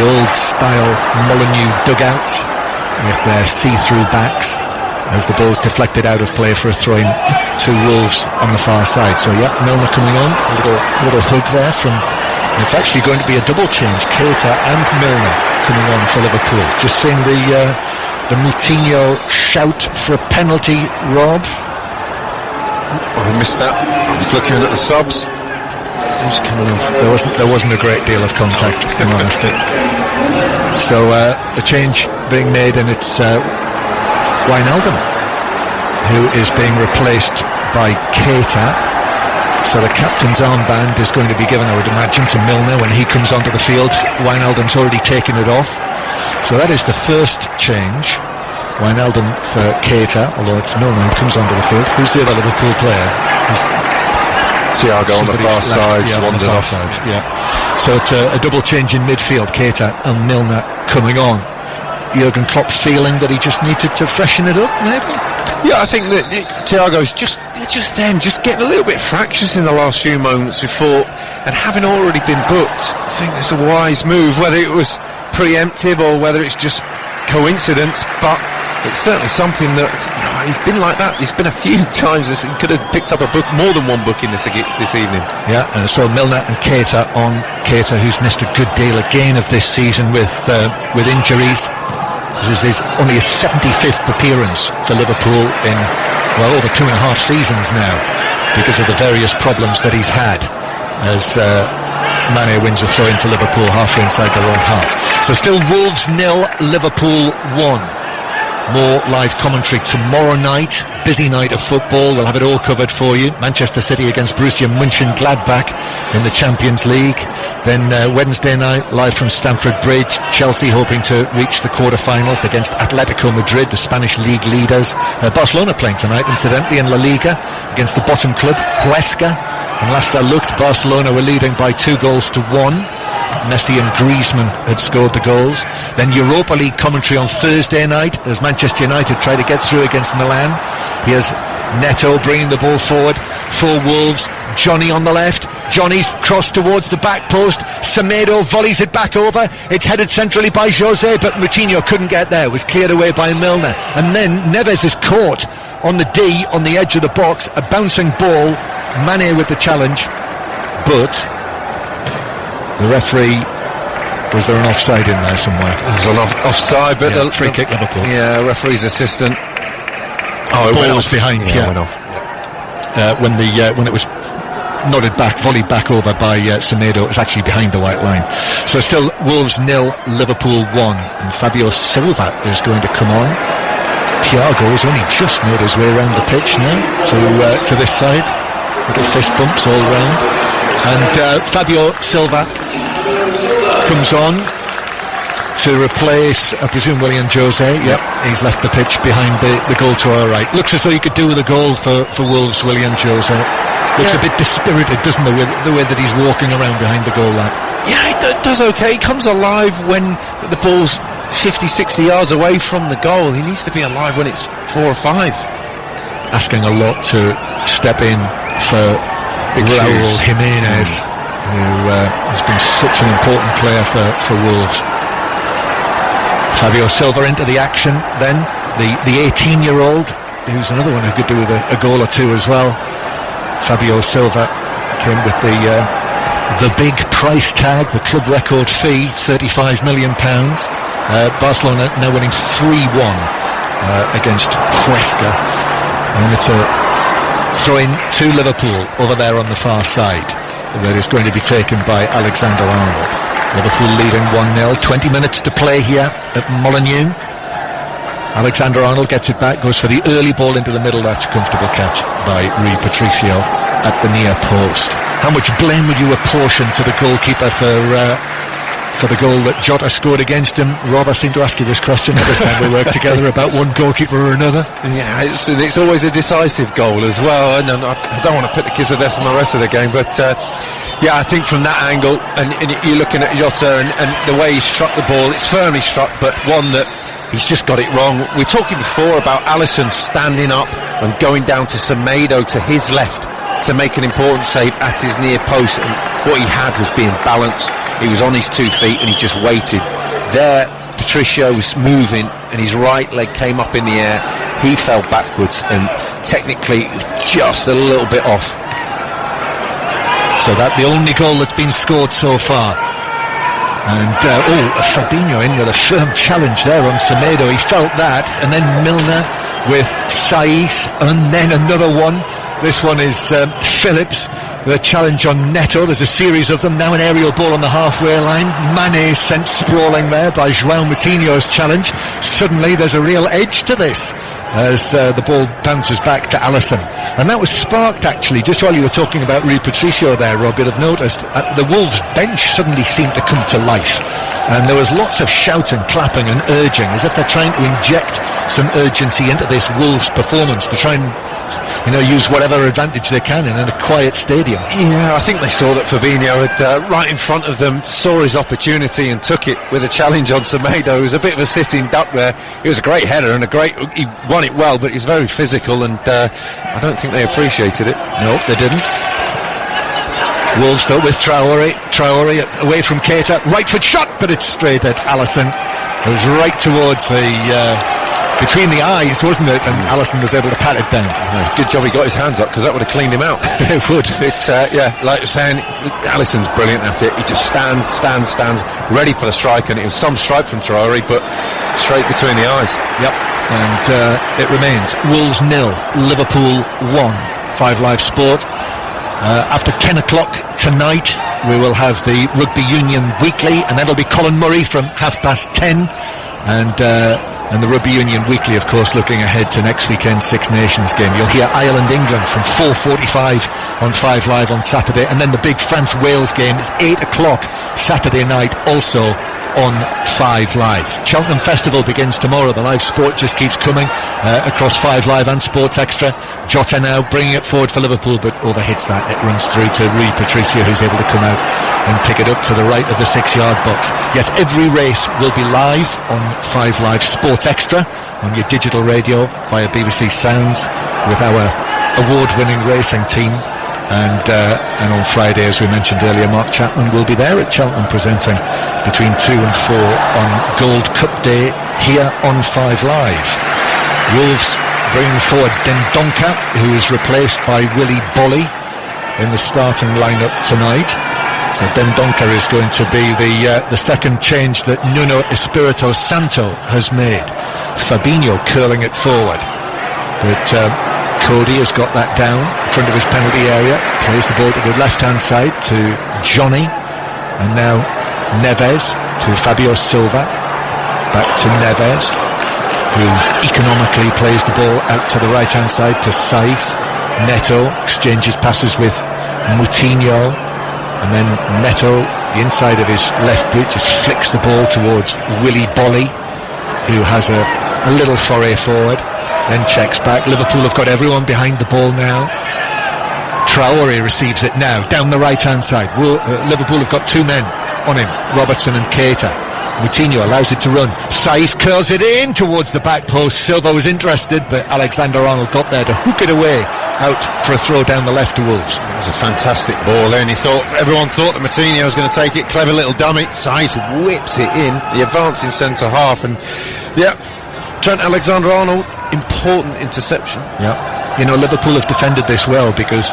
old-style Molineux dugouts with their see-through backs, as the ball's deflected out of play for a throw-in to Wolves on the far side. So yeah, Milner coming on, a little hug there from, it's actually going to be a double change, Keita and Milner coming on for Liverpool. Just seeing the Moutinho shout for a penalty, Rob. I missed that. I was looking at the subs. Who's coming off? There wasn't a great deal of contact, in honesty. So a change being made, and it's Wijnaldum who is being replaced by Keita. So the captain's armband is going to be given, I would imagine, to Milner when he comes onto the field. Wijnaldum's already taken it off. So that is the first change. Wijnaldum for Keita, although it's Milner who comes onto the field. Who's the other Liverpool player? Thiago on the far side. Yeah, on the far side. Yeah. So it's a double change in midfield. Keita and Milner coming on. Jurgen Klopp feeling that he just needed to freshen it up, maybe? Yeah, I think that Thiago's just getting a little bit fractious in the last few moments before, and having already been booked, I think it's a wise move, whether it was preemptive or whether it's just coincidence, but it's certainly something that he's been like that. He's been a few times. He could have picked up more than one booking this evening. Yeah, so Milner and Keita on. Keita, who's missed a good deal again of this season with injuries. This is only his 75th appearance for Liverpool in, well, over 2.5 seasons now, because of the various problems that he's had as Mane wins a throw into Liverpool halfway inside their own half. So still Wolves 0, Liverpool 1. More live commentary tomorrow night. Busy night of football. We'll have it all covered for you. Manchester City against Borussia Mönchengladbach in the Champions League. Then Wednesday night, live from Stamford Bridge, Chelsea hoping to reach the quarter-finals against Atletico Madrid, the Spanish league leaders. Barcelona playing tonight, incidentally, in La Liga against the bottom club, Huesca. And last I looked, Barcelona were leading by 2-1. Messi and Griezmann had scored the goals. Then Europa League commentary on Thursday night as Manchester United try to get through against Milan. Here's Neto bringing the ball forward for Wolves. Johnny on the left. Johnny's crossed towards the back post. Semedo volleys it back over. It's headed centrally by Jose, but Moutinho couldn't get there. It was cleared away by Milner. And then Neves is caught on the D on the edge of the box. A bouncing ball. Mane with the challenge. But the referee, was there an offside in there somewhere? There was an offside, but the free kick Liverpool. Yeah, referee's assistant. Oh, the ball was behind. Yeah, went off. When it was nodded back, volleyed back over by Semedo, it was actually behind the white line. So still Wolves 0, Liverpool 1, and Fabio Silva is going to come on. Thiago has only just made his way around the pitch now to this side. Little fist bumps all round. And Fabio Silva comes on to replace, I presume, Willian Jose. Yep, he's left the pitch behind the goal to our right. Looks as though he could do with a goal for Wolves, Willian Jose. Looks a bit dispirited, doesn't the way that he's walking around behind the goal line. Yeah, he does okay. He comes alive when the ball's 50, 60 yards away from the goal. He needs to be alive when it's 4 or 5. Asking a lot to step in for Raúl Jiménez, who has been such an important player for Wolves. Fabio Silva into the action then, the 18-year-old, who's another one who could do with a goal or two as well. Fabio Silva came with the big price tag, the club record fee, £35 million. Barcelona now winning 3-1 against Huesca, and it's a throw-in to Liverpool over there on the far side that is going to be taken by Alexander-Arnold. Liverpool leading 1-0, 20 minutes to play here at Molineux. Alexander-Arnold gets it back, goes for the early ball into the middle. That's a comfortable catch by Rui Patricio at the near post. How much blame would you apportion to the goalkeeper for the goal that Jota scored against him? Rob, I seem to ask you this question every time we work together about one goalkeeper or another. Yeah, it's always a decisive goal as well, and I don't want to put the kiss of death on the rest of the game, but yeah, I think from that angle, and you're looking at Jota and the way he struck the ball, it's firmly struck, but one that he's just got it wrong. We're talking before about Alisson standing up and going down to Semedo to his left to make an important save at his near post, and what he had was being balanced. He was on his 2 feet and he just waited. There, Patricio was moving and his right leg came up in the air. He fell backwards and technically just a little bit off. So that's the only goal that's been scored so far. And Fabinho in with a firm challenge there on Semedo. He felt that, and then Milner with Saiz, and then another one. This one is Phillips, the challenge on Neto. There's a series of them. Now an aerial ball on the halfway line. Mane sent sprawling there by João Moutinho's challenge. Suddenly there's a real edge to this as the ball bounces back to Alisson. And that was sparked, actually, just while you were talking about Rui Patricio there, Rob. You'd have noticed the Wolves bench suddenly seemed to come to life. And there was lots of shouting, clapping and urging, as if they're trying to inject some urgency into this Wolves performance to try and use whatever advantage they can in a quiet stadium. Yeah, I think they saw that Fabinho had right in front of them, saw his opportunity and took it with a challenge on Semedo. It was a bit of a sitting duck there. It was a great header and he won it well, but he was very physical, and I don't think they appreciated it. No, they didn't. Wolves though with Traore away from Keita, right foot shot, but it's straight at Alisson. It was right towards between the eyes, wasn't it? And Alisson was able to pat it down. Good job he got his hands up, because that would have cleaned him out. It would. It's like you're saying, Alisson's brilliant at it. He just stands, ready for the strike, and it was some strike from Traore, but straight between the eyes. Yep. And it remains Wolves 0, Liverpool 1. 5 Live Sport. After 10 o'clock tonight, we will have the Rugby Union Weekly, and that'll be Colin Murray from 10:30, and the Rugby Union Weekly, of course, looking ahead to next weekend's Six Nations game. You'll hear Ireland-England from 4:45 on 5 Live on Saturday, and then the big France-Wales game is 8 o'clock Saturday night, also on 5 Live. Cheltenham Festival begins tomorrow. The live sport just keeps coming across 5 Live and Sports Extra. Jota now bringing it forward for Liverpool, but overhits that. It runs through to Rui Patricio, who's able to come out and pick it up to the right of the 6-yard box. Yes, every race will be live on 5 Live Sports Extra on your digital radio via BBC Sounds with our award-winning racing team. And on Friday, as we mentioned earlier, Mark Chapman will be there at Cheltenham presenting between 2 and 4 on Gold Cup Day here on 5 Live. Wolves bringing forward Dendoncker, who is replaced by Willy Bolly in the starting lineup tonight. So Dendoncker is going to be the second change that Nuno Espirito Santo has made. Fabinho curling it forward, but Cody has got that down in front of his penalty area, plays the ball to the left-hand side to Johnny, and now Neves to Fabio Silva, back to Neves, who economically plays the ball out to the right-hand side to Saiz. Neto exchanges passes with Moutinho, and then Neto, the inside of his left boot, just flicks the ball towards Willy Bolly, who has a little foray forward, then checks back. Liverpool have got everyone behind the ball now. Traore receives it now down the right hand side. Liverpool have got 2 men on him, Robertson and Keita. Moutinho allows it to run. Saiz curls it in towards the back post. Silva was interested, but Alexander-Arnold got there to hook it away out for a throw down the left to Wolves. It was a fantastic ball there, and everyone thought that Moutinho was going to take it. Clever little dummy. Saiz whips it in, the advancing centre half, and Trent Alexander-Arnold, important interception. Yeah, Liverpool have defended this well, because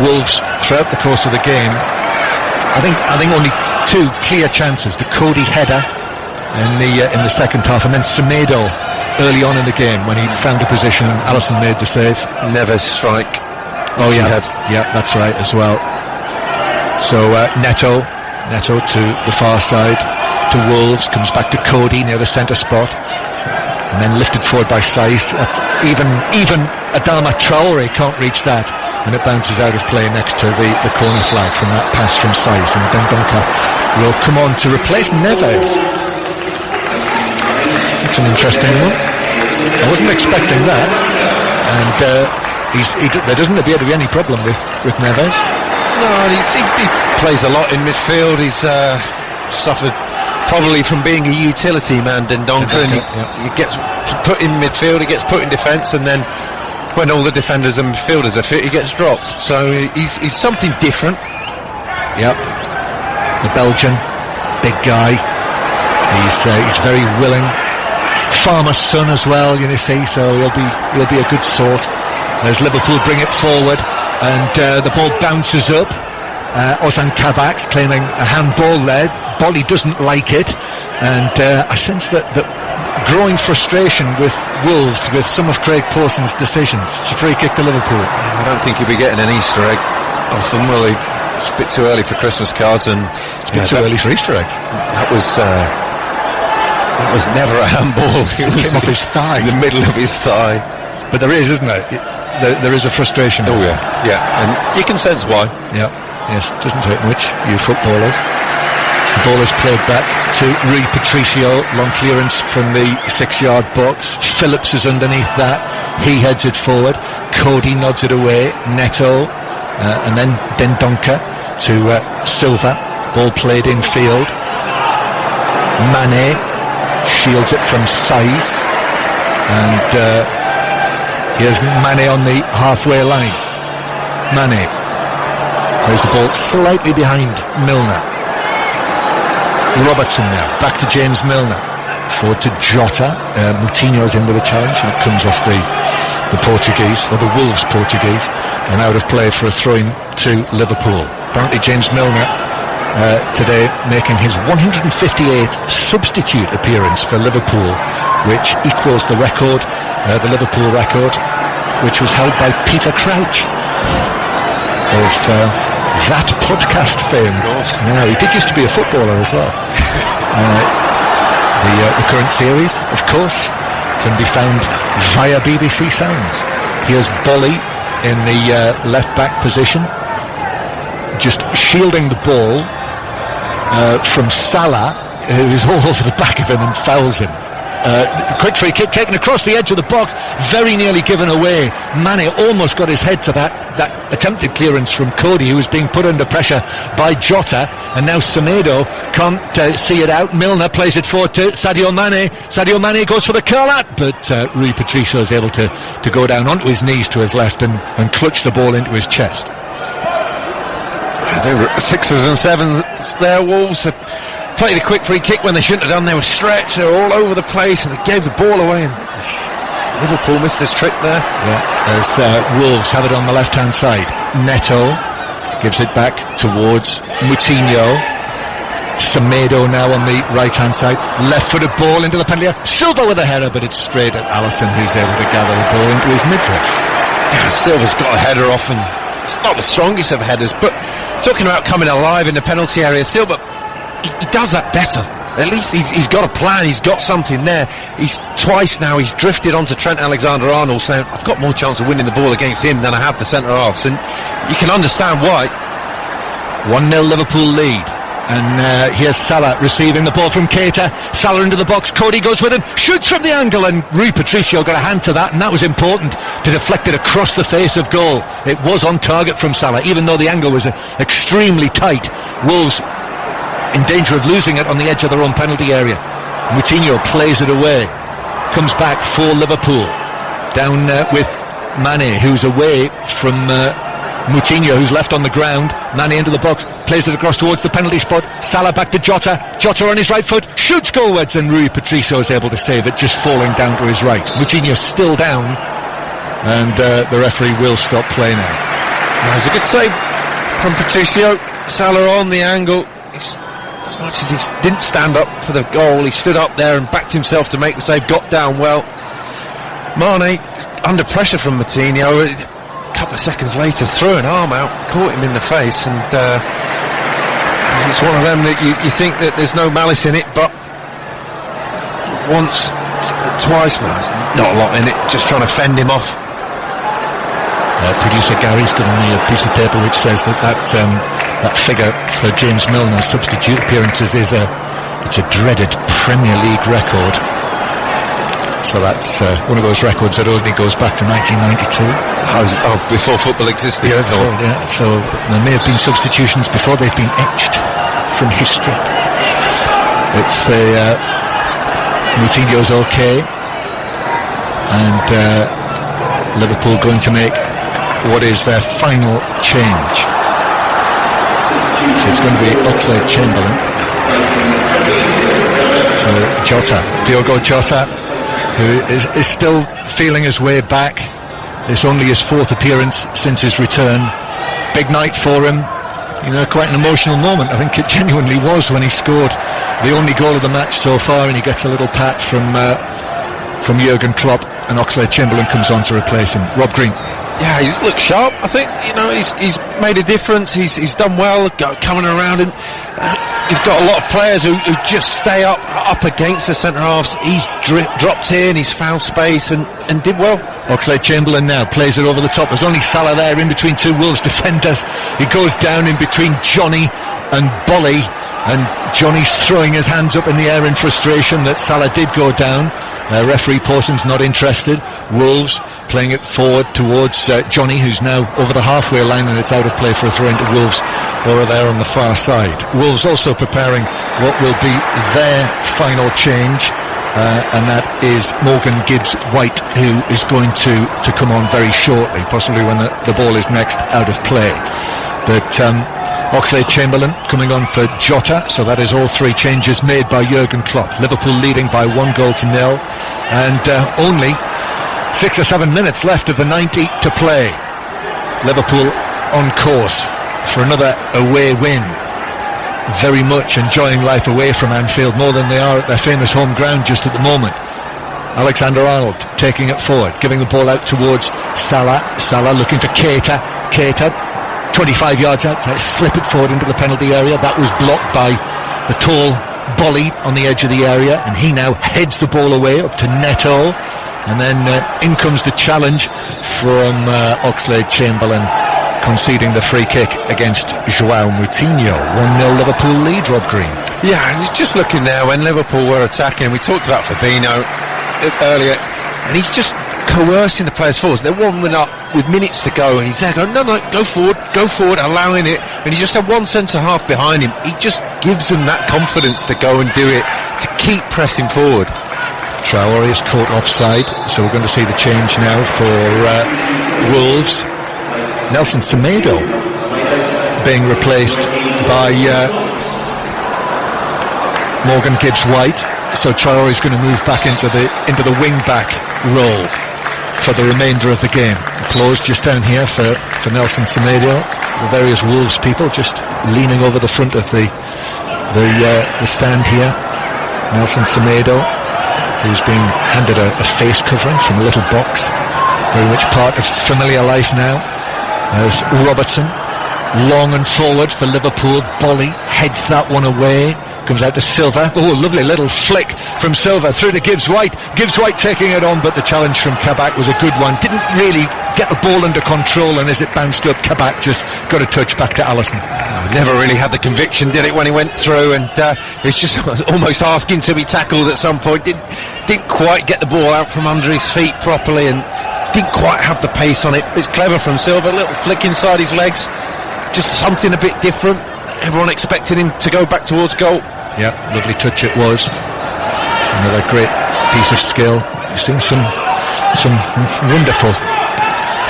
Wolves throughout the course of the game, I think only 2 clear chances: the Cody header in the second half, and then Semedo early on in the game when he found a position and Alisson made the save. Neves strike. Oh yeah, that's right as well. So Neto to the far side to Wolves, comes back to Cody near the centre spot, and then lifted forward by Saiz. That's even Adama Traore can't reach that, and it bounces out of play next to the corner flag from that pass from Saiz, and Dendoncker will come on to replace Neves. It's an interesting one. I wasn't expecting that, and there doesn't appear to be any problem with Neves. No, he plays a lot in midfield. He's suffered probably from being a utility man, Dendoncker, and he gets put in midfield, he gets put in defence, and then when all the defenders and midfielders are fit, he gets dropped. So he's something different. Yep, the Belgian, big guy. He's very willing. Farmer's son as well, so he'll be a good sort. As Liverpool bring it forward, and the ball bounces up. Ozan Kabak's claiming a handball there. Bolly doesn't like it, and I sense that growing frustration with Wolves with some of Craig Pawson's decisions. It's a free kick to Liverpool. I don't think he'll be getting an Easter egg. of them. Well, it's a bit too early for Christmas cards, and it's a bit too early for Easter eggs. That was never a handball. It was came off his thigh, in the middle of his thigh. But there is, isn't there? There is a frustration. Oh yeah, and you can sense why. Yeah, yes, it doesn't take much, you footballers. The ball is played back to Rui Patricio, long clearance from the 6-yard box. Phillips is underneath that, he heads it forward. Cody nods it away. Neto, and then Dendonka to Silva. Ball played in field. Mane shields it from Saiz, and here's Mane on the halfway line. Mane plays the ball slightly behind Milner. Robertson now, back to James Milner. Forward to Jota. Moutinho's in with a challenge, and it comes off the Portuguese, or the Wolves Portuguese, and out of play for a throw-in to Liverpool. Apparently James Milner today making his 158th substitute appearance for Liverpool, which equals the record, the Liverpool record, which was held by Peter Crouch of that podcast fame. Now, he did used to be a footballer as well. The current series, of course, can be found via BBC Sounds. Here's Bolly in the left-back position, just shielding the ball from Salah, who is all over the back of him and fouls him. Quick free kick taken across the edge of the box, very nearly given away. Mane almost got his head to that attempted clearance from Cody, who was being put under pressure by Jota, and now Semedo can't see it out. Milner plays it forward to Sadio Mane. Sadio Mane goes for the curl out, but Rui Patricio is able to go down onto his knees to his left and clutch the ball into his chest. They were 6s and 7s there. Wolves had played a quick free kick when they shouldn't have done. They were stretched, they were all over the place, and they gave the ball away, and Liverpool missed this trick there. Yeah, as Wolves have it on the left-hand side. Neto gives it back towards Moutinho. Semedo now on the right-hand side. Left-footed ball into the penalty area. Silva with a header, but it's straight at Alisson, who's able to gather the ball into his midriff. Yeah, Silva's got a header off, and it's not the strongest of headers, but talking about coming alive in the penalty area, Silva, he does that better. At least he's got a plan, he's got something there. He's twice now, he's drifted onto Trent Alexander-Arnold, saying, I've got more chance of winning the ball against him than I have the centre-halves, and you can understand why. 1-0 Liverpool lead. And here's Salah receiving the ball from Keita. Salah into the box, Cody goes with him, shoots from the angle, and Rui Patricio got a hand to that, and that was important to deflect it across the face of goal. It was on target from Salah, even though the angle was extremely tight. Wolves in danger of losing it on the edge of their own penalty area. Moutinho plays it away, comes back for Liverpool, down with Mane, who's away from Moutinho, who's left on the ground. Mane into the box, plays it across towards the penalty spot. Salah back to Jota. Jota on his right foot, shoots goalwards, and Rui Patricio is able to save it, just falling down to his right. Moutinho's still down, and the referee will stop play now. That's a good save from Patricio. Salah on the angle. As much as he didn't stand up for the goal, he stood up there and backed himself to make the save, got down well. Mane, under pressure from Moutinho, a couple of seconds later threw an arm out, caught him in the face, and it's one of them that you think that there's no malice in it, but once, twice, well, there's not a lot in it, just trying to fend him off. Producer Gary's given me a piece of paper which says that figure for James Milner's substitute appearances is it's a dreaded Premier League record. So that's one of those records that only goes back to 1992. Before football existed. Yeah, so there may have been substitutions before they've been etched from history. It's Moutinho's okay, and Liverpool going to make what is their final change. So it's going to be Oxlade-Chamberlain for Jota, Diogo Jota, who is still feeling his way back. It's only his 4th appearance since his return. Big night for him, quite an emotional moment. I think it genuinely was when he scored the only goal of the match so far, and he gets a little pat from Jurgen Klopp, and Oxlade-Chamberlain comes on to replace him. Rob Green. Yeah, he's looked sharp. I think he's made a difference. He's done well coming around, and you've got a lot of players who just stay up against the centre halves. He's dropped in, he's found space and did well. Oxlade-Chamberlain now plays it over the top. There's only Salah there in between two Wolves defenders. He goes down in between Johnny and Bolly, and Johnny's throwing his hands up in the air in frustration that Salah did go down. Referee Pawson's not interested. Wolves playing it forward towards Johnny, who's now over the halfway line, and it's out of play for a throw into Wolves over there on the far side. Wolves also preparing what will be their final change, and that is Morgan Gibbs-White, who is going to come on very shortly, possibly when the ball is next out of play. But Oxlade-Chamberlain coming on for Jota, so that is all three changes made by Jurgen Klopp. Liverpool leading by 1-0, and only 6 or 7 minutes left of the 90 to play. Liverpool on course for another away win, very much enjoying life away from Anfield more than they are at their famous home ground just at the moment. Alexander-Arnold taking it forward, giving the ball out towards Salah. Salah looking to Keita. 25 yards out, slip it forward into the penalty area. That was blocked by the tall Bolly on the edge of the area, and he now heads the ball away up to Neto, and then in comes the challenge from Oxlade-Chamberlain, conceding the free kick against João Moutinho. 1-0 Liverpool lead, Rob Green. Yeah, I was just looking there when Liverpool were attacking. We talked about Fabinho earlier, and he's just coercing the players forward. They're warming up with minutes to go, and he's there going, no, go forward, allowing it. And he just had one centre half behind him. He just gives them that confidence to go and do it, to keep pressing forward. Traore is caught offside, so we're going to see the change now for Wolves. Nelson Semedo being replaced by Morgan Gibbs-White, so Traore is going to move back into the wing-back role for the remainder of the game. Applause just down here for Nelson Semedo. The various Wolves people just leaning over the front of the stand here. Nelson Semedo, who's been handed a face covering from a little box, very much part of familiar life now. As Robertson, long and forward for Liverpool. Bolly heads that one away. Comes out to Silva. Oh, lovely little flick from Silva through to Gibbs-White. Gibbs-White taking it on, but the challenge from Kabak was a good one. Didn't really get the ball under control, and as it bounced up, Kabak just got a touch back to Alisson. Never really had the conviction, did it, when he went through, and it's just almost asking to be tackled at some point. Didn't quite get the ball out from under his feet properly, and didn't quite have the pace on it. It's clever from Silva, a little flick inside his legs, just something a bit different. Everyone expected him to go back towards goal. Yeah, lovely touch it was. Another great piece of skill. You've seen some wonderful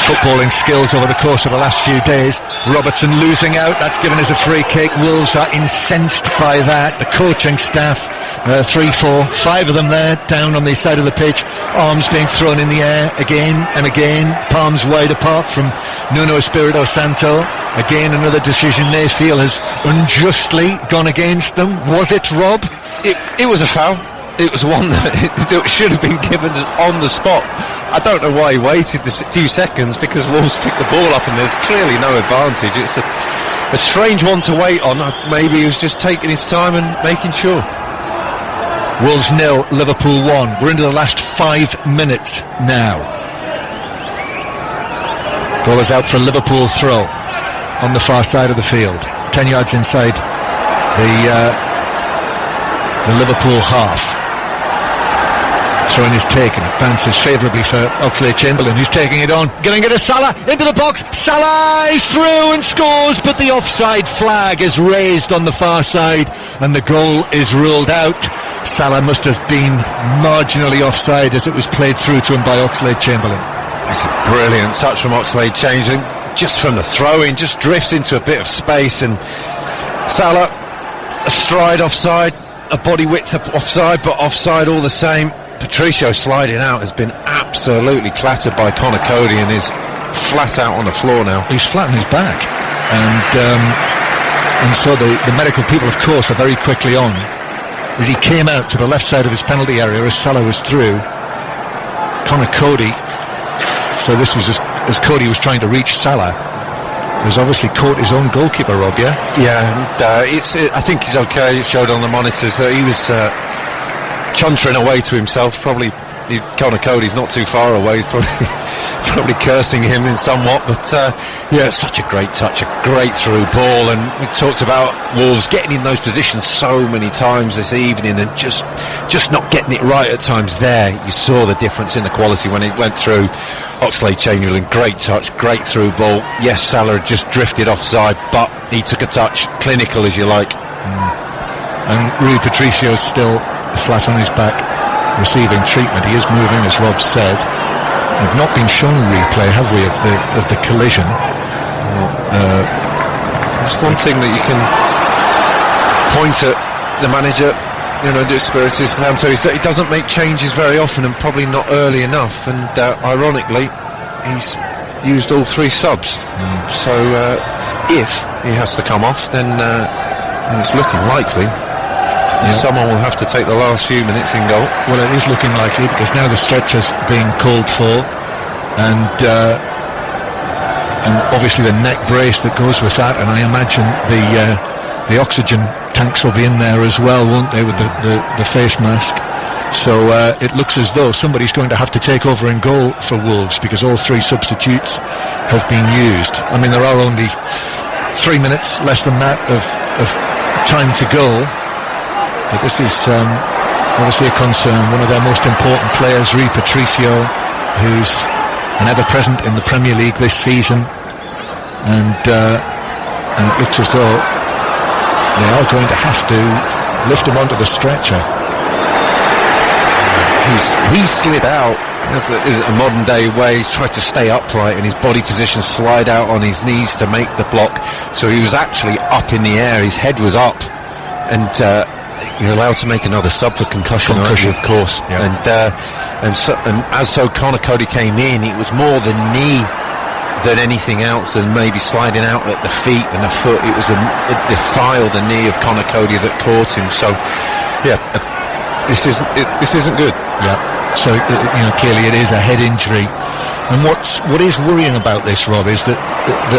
footballing skills over the course of the last few days. Robertson losing out, that's given us a free kick. Wolves are incensed by that. The coaching staff, 3, 4, 5 of them there down on the side of the pitch, arms being thrown in the air again and again, palms wide apart from Nuno Espirito Santo. Again, another decision they feel has unjustly gone against them. Was it, Rob? It was a foul. It was one that should have been given on the spot. I don't know why he waited a few seconds, because Wolves picked the ball up and there's clearly no advantage. It's a strange one to wait on. Maybe he was just taking his time and making sure. Wolves 0, Liverpool 1. We're into the last 5 minutes now. Ball is out for a Liverpool throw on the far side of the field, 10 yards inside the Liverpool half. Throw-in is taken. It bounces favourably for Oxlade-Chamberlain, who's taking it on, getting it to Salah, into the box. Salah is through and scores, but the offside flag is raised on the far side and the goal is ruled out. Salah must have been marginally offside as it was played through to him by Oxlade-Chamberlain. It's a brilliant touch from Oxlade-Chamberlain. Just from the throw-in, just drifts into a bit of space, and Salah astride offside, a body width offside, but offside all the same. Patricio sliding out has been absolutely clattered by Connor Cody and is flat out on the floor now. He's flat on his back, and so the medical people, of course, are very quickly on. As he came out to the left side of his penalty area as Salah was through, Connor Cody. So this was as as Cody was trying to reach Salah, has obviously caught his own goalkeeper, Rob, yeah? Yeah, and I think he's okay. It showed on the monitors that he was chuntering away to himself. Probably Conor Cody's not too far away, probably cursing him in somewhat, but yeah, such a great touch, a great through ball. And we talked about Wolves getting in those positions so many times this evening and just not getting it right at times. There you saw the difference in the quality when it went through. Oxlade-Chamberlain, great touch, great through ball. Yes, Salah just drifted offside, but he took a touch, clinical as you like. And Rui Patricio's still flat on his back, receiving treatment. He is moving, as Rob said. We've not been shown a replay, have we, of the collision? It's one thing that you can point at the manager, Espirito Santo, is that he doesn't make changes very often and probably not early enough. And ironically, he's used all 3 subs. So if he has to come off, then it's looking likely. Someone will have to take the last few minutes in goal. Well, it is looking likely because now the stretcher's being called for, and obviously the neck brace that goes with that, and I imagine the oxygen tanks will be in there as well, won't they, with the face mask. So it looks as though somebody's going to have to take over in goal for Wolves because all 3 substitutes have been used. I mean, there are only 3 minutes, less than that, of time to go. But this is obviously a concern. One of their most important players, Rui Patricio, who's an ever-present in the Premier League this season, and it looks as though they are going to have to lift him onto the stretcher. He slid out, as a modern-day way. He's tried to stay upright and his body position slide out on his knees to make the block. So he was actually up in the air. His head was up, and you're allowed to make another sub for concussion, aren't you, of course. Yeah. And so Conor Cody came in, it was more the knee than anything else, and maybe sliding out at the feet and the foot. It was the thigh or the knee of Conor Cody that caught him. So yeah, this isn't good. Yeah. So clearly it is a head injury. And what is worrying about this, Rob, is that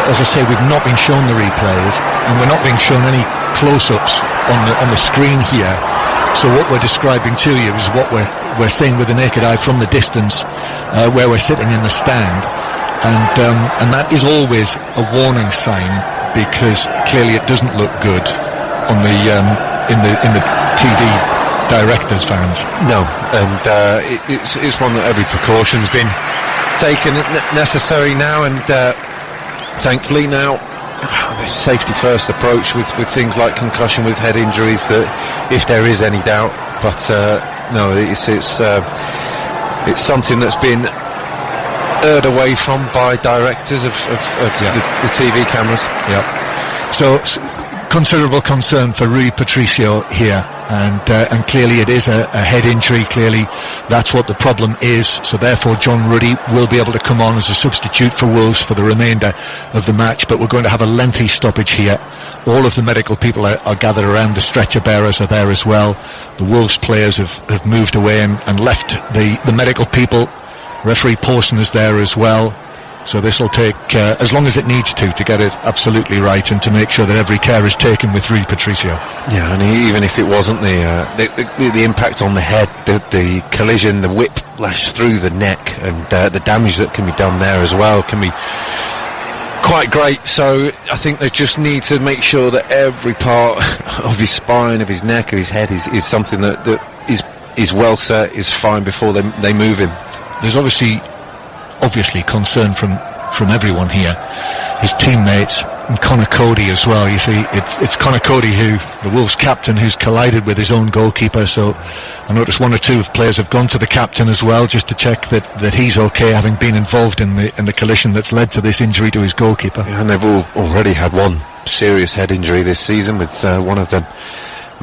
as I say, we've not been shown the replays, and we're not being shown any close-ups on the screen here. So what we're describing to you is what we're seeing with the naked eye from the distance, where we're sitting in the stand, and that is always a warning sign, because clearly it doesn't look good on the in the TV director's fans. No, and it's one that every precaution's been taken necessary now, and thankfully now this safety first approach with things like concussion, with head injuries, that if there is any doubt, but no, it's something that's been erred away from by directors of the TV cameras. Yeah. So considerable concern for Rui Patricio here, and clearly it is a head injury. Clearly that's what the problem is. So therefore John Ruddy will be able to come on as a substitute for Wolves for the remainder of the match, but we're going to have a lengthy stoppage here. All of the medical people are gathered around. The stretcher bearers are there as well. The Wolves players have moved away and left the medical people. Referee Pawson is there as well. So this will take as long as it needs to get it absolutely right, and to make sure that every care is taken with Rui Patricio. Yeah, and even if it wasn't the impact on the head, the collision, the whiplash through the neck, and the damage that can be done there as well can be quite great. So I think they just need to make sure that every part of his spine, of his neck, of his head is something that is well set, is fine before they move him. There's obviously concern from everyone here, his teammates, and Conor Cody as well. You see, it's Conor Cody, the Wolves captain, who's collided with his own goalkeeper. So I noticed one or two of players have gone to the captain as well, just to check that he's okay, having been involved in the collision that's led to this injury to his goalkeeper. Yeah, and they've already had one serious head injury this season, with one of the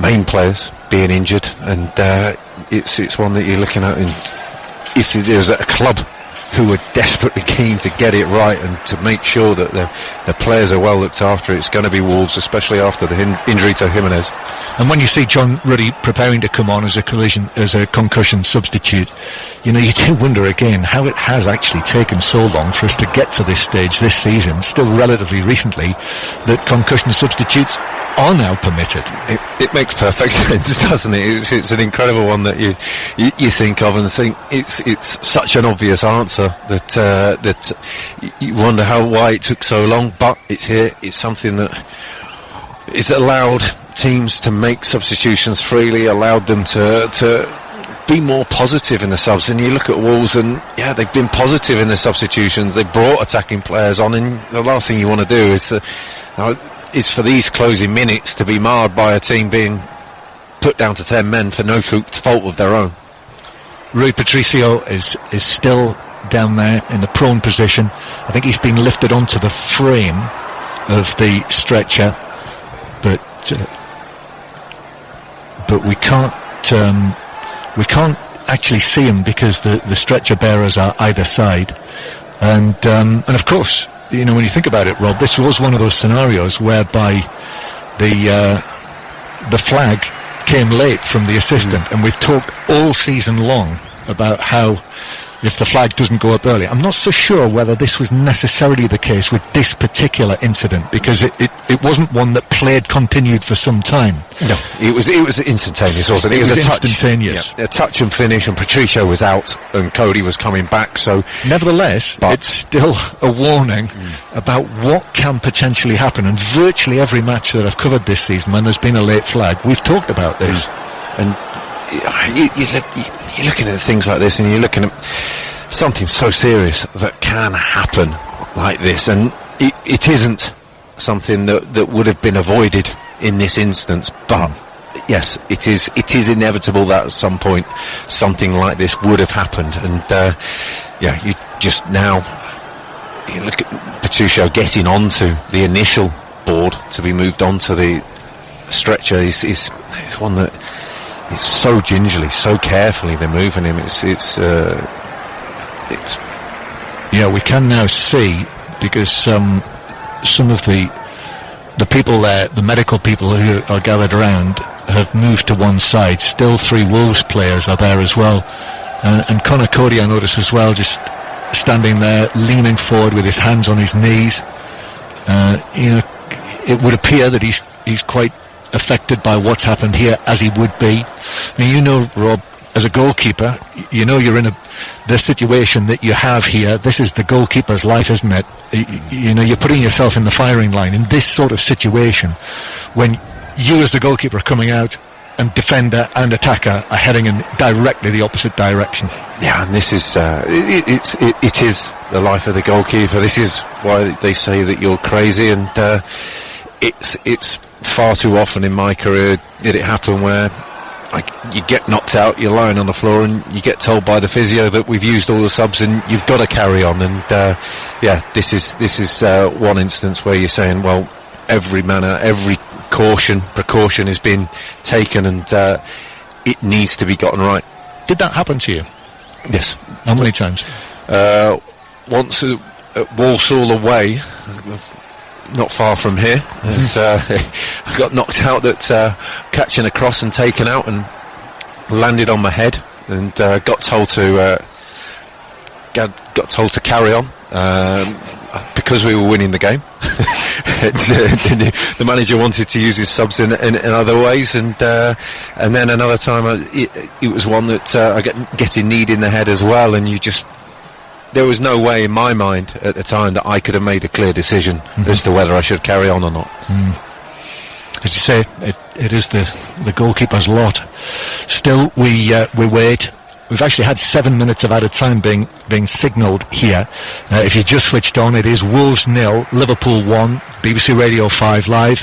main players being injured, and it's one that you're looking at if there's a club who are desperately keen to get it right and to make sure that the players are well looked after, it's going to be Wolves, especially after the injury to Jimenez. And when you see John Ruddy preparing to come on as a concussion substitute, you do wonder again how it has actually taken so long for us to get to this stage this season, still relatively recently, that concussion substitutes are now permitted. It makes perfect sense, doesn't it? It's an incredible one that you think of and think it's such an obvious answer that you wonder why it took so long, but it's here. It's something that is allowed teams to make substitutions freely, allowed them to be more positive in the subs. And you look at Wolves and they've been positive in the substitutions. They brought attacking players on, and the last thing you want to do is for these closing minutes to be marred by a team being put down to 10 men for no fault of their own. Rui Patricio is still down there in the prone position. I think he's been lifted onto the frame of the stretcher, but we can't actually see him because the stretcher bearers are either side, and of course, when you think about it, Rob, this was one of those scenarios whereby the flag came late from the assistant, and we've talked all season long about how if the flag doesn't go up early. I'm not so sure whether this was necessarily the case with this particular incident, because it wasn't one that continued for some time. No, it was instantaneous, wasn't it? It was instantaneous. A touch and finish, and Patricio was out, and Cody was coming back. So, nevertheless, it's still a warning about what can potentially happen. And virtually every match that I've covered this season, when there's been a late flag, we've talked about this. And you're looking at things like this, and you're looking at something so serious that can happen like this, and it isn't something that would have been avoided in this instance, but yes, it is inevitable that at some point something like this would have happened. And you just now look at Patricio getting onto the initial board to be moved onto the stretcher is one that it's so gingerly, so carefully they're moving him. It's we can now see, because some of the people there, the medical people who are gathered around, have moved to one side. Still 3 Wolves players are there as well, and Conor Cody, I notice as well, just standing there leaning forward with his hands on his knees. It would appear that he's quite affected by what's happened here, as he would be. I mean, Rob, as a goalkeeper, you're in the situation that you have here. This is the goalkeeper's life, isn't it? You're putting yourself in the firing line in this sort of situation, when you as the goalkeeper are coming out and defender and attacker are heading in directly the opposite direction. Yeah, and this is it is the life of the goalkeeper. This is why they say that you're crazy, and it's far too often in my career did it happen where you get knocked out, you're lying on the floor, and you get told by the physio that we've used all the subs and you've got to carry on. And this is one instance where you're saying, well, every precaution has been taken, and it needs to be gotten right. Did that happen to you? Yes. How many times? Once at Walsall away, not far from here. I got knocked out at catching a cross and taken out, and landed on my head, and got told to carry on because we were winning the game. The manager wanted to use his subs in other ways, and then another time it was one that I getting kneed in the head as well, and there was no way in my mind at the time that I could have made a clear decision as to whether I should carry on or not. As you say, it is the goalkeeper's lot. Still, we wait. We've actually had 7 minutes of added time being signalled here. If you just switched on, it is Wolves 0, Liverpool 1, BBC Radio 5 Live.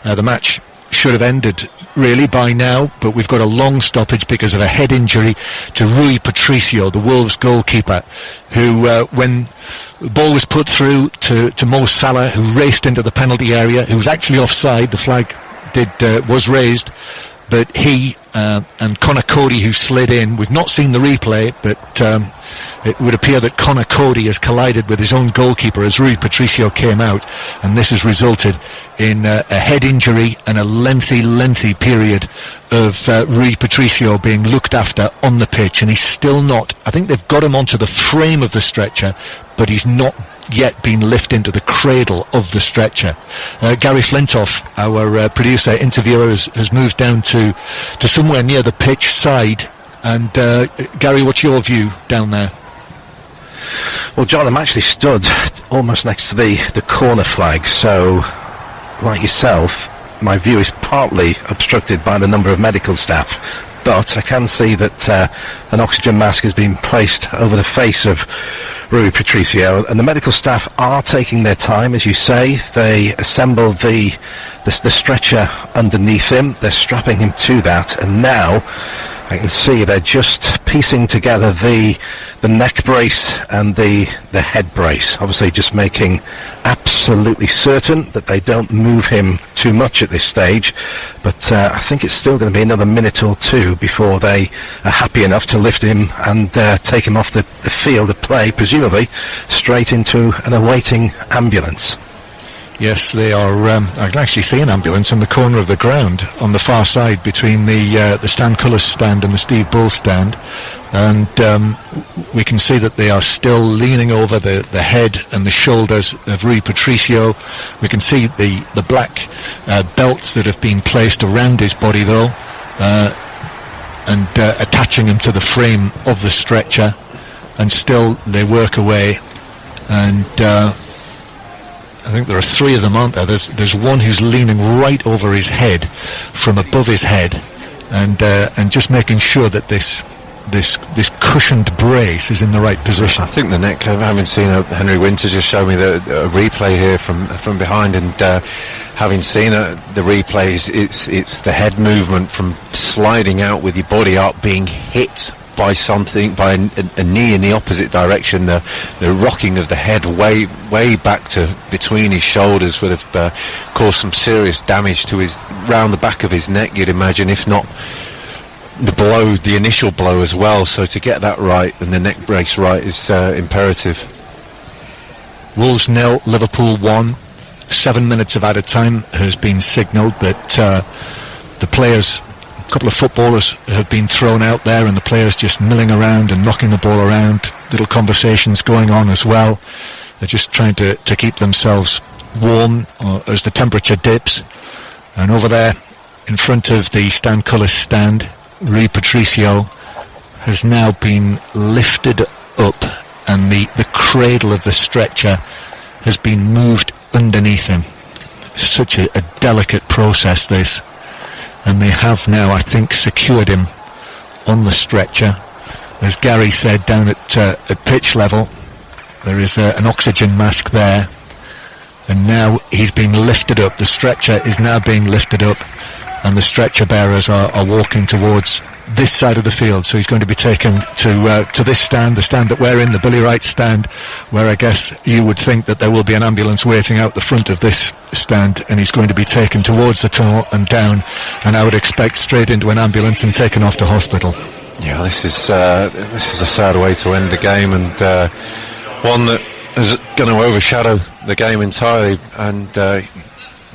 The match should have ended really by now, but we've got a long stoppage because of a head injury to Rui Patricio, the Wolves goalkeeper, who when the ball was put through to Mo Salah, who raced into the penalty area, who was actually offside. The flag was raised, but he and Conor Cody, who slid in, we've not seen the replay, but it would appear that Conor Cody has collided with his own goalkeeper as Rui Patricio came out, and this has resulted in a head injury and a lengthy period of Rui Patricio being looked after on the pitch, and he's still not, I think they've got him onto the frame of the stretcher, but he's not yet been lifted into the cradle of the stretcher. Gary Flintoff, our producer, interviewer, has moved down to somewhere near the pitch side, and Gary, what's your view down there? Well, John, I'm actually stood almost next to the corner flag, so like yourself, my view is partly obstructed by the number of medical staff, but I can see that an oxygen mask has been placed over the face of Rui Patricio, and the medical staff are taking their time, as you say. They assemble the stretcher underneath him, they're strapping him to that, and now I can see they're just piecing together the neck brace and the head brace, obviously just making absolutely certain that they don't move him too much at this stage, but I think it's still going to be another minute or two before they are happy enough to lift him and take him off the field of play, presumably straight into an awaiting ambulance. Yes, they are. I can actually see an ambulance in the corner of the ground on the far side between the Stan Cullis stand and the Steve Bull stand, and we can see that they are still leaning over the head and the shoulders of Rui Patricio. We can see the black belts that have been placed around his body, though, and attaching him to the frame of the stretcher, and still they work away, and I think there are three of them, aren't there? There's one who's leaning right over his head, from above his head, and just making sure that this cushioned brace is in the right position. I think the neck, having seen Henry Winter just show me the replay here from behind, and having seen the replays, it's the head movement from sliding out with your body up, being hit by something, by a knee in the opposite direction, the rocking of the head way back to between his shoulders would have caused some serious damage to round the back of his neck, you'd imagine, if not the initial blow as well. So to get that right and the neck brace right is imperative. Wolves 0, Liverpool 1. 7 minutes of added time has been signalled, but the players, a couple of footballers have been thrown out there, and the players just milling around and knocking the ball around. Little conversations going on as well. They're just trying to keep themselves warm as the temperature dips. And over there in front of the Stan Cullis stand, Rui Patricio has now been lifted up, and the cradle of the stretcher has been moved underneath him. Such a delicate process, this. And they have now, I think, secured him on the stretcher. As Gary said, down at pitch level, there is an oxygen mask there, and now he's being lifted up. The stretcher is now being lifted up, and the stretcher bearers are walking towards this side of the field. So he's going to be taken to this stand, the stand that we're in, the Billy Wright stand, where I guess you would think that there will be an ambulance waiting out the front of this stand, and he's going to be taken towards the tunnel and down, and I would expect straight into an ambulance and taken off to hospital. Yeah, this is a sad way to end the game, and one that is going to overshadow the game entirely, and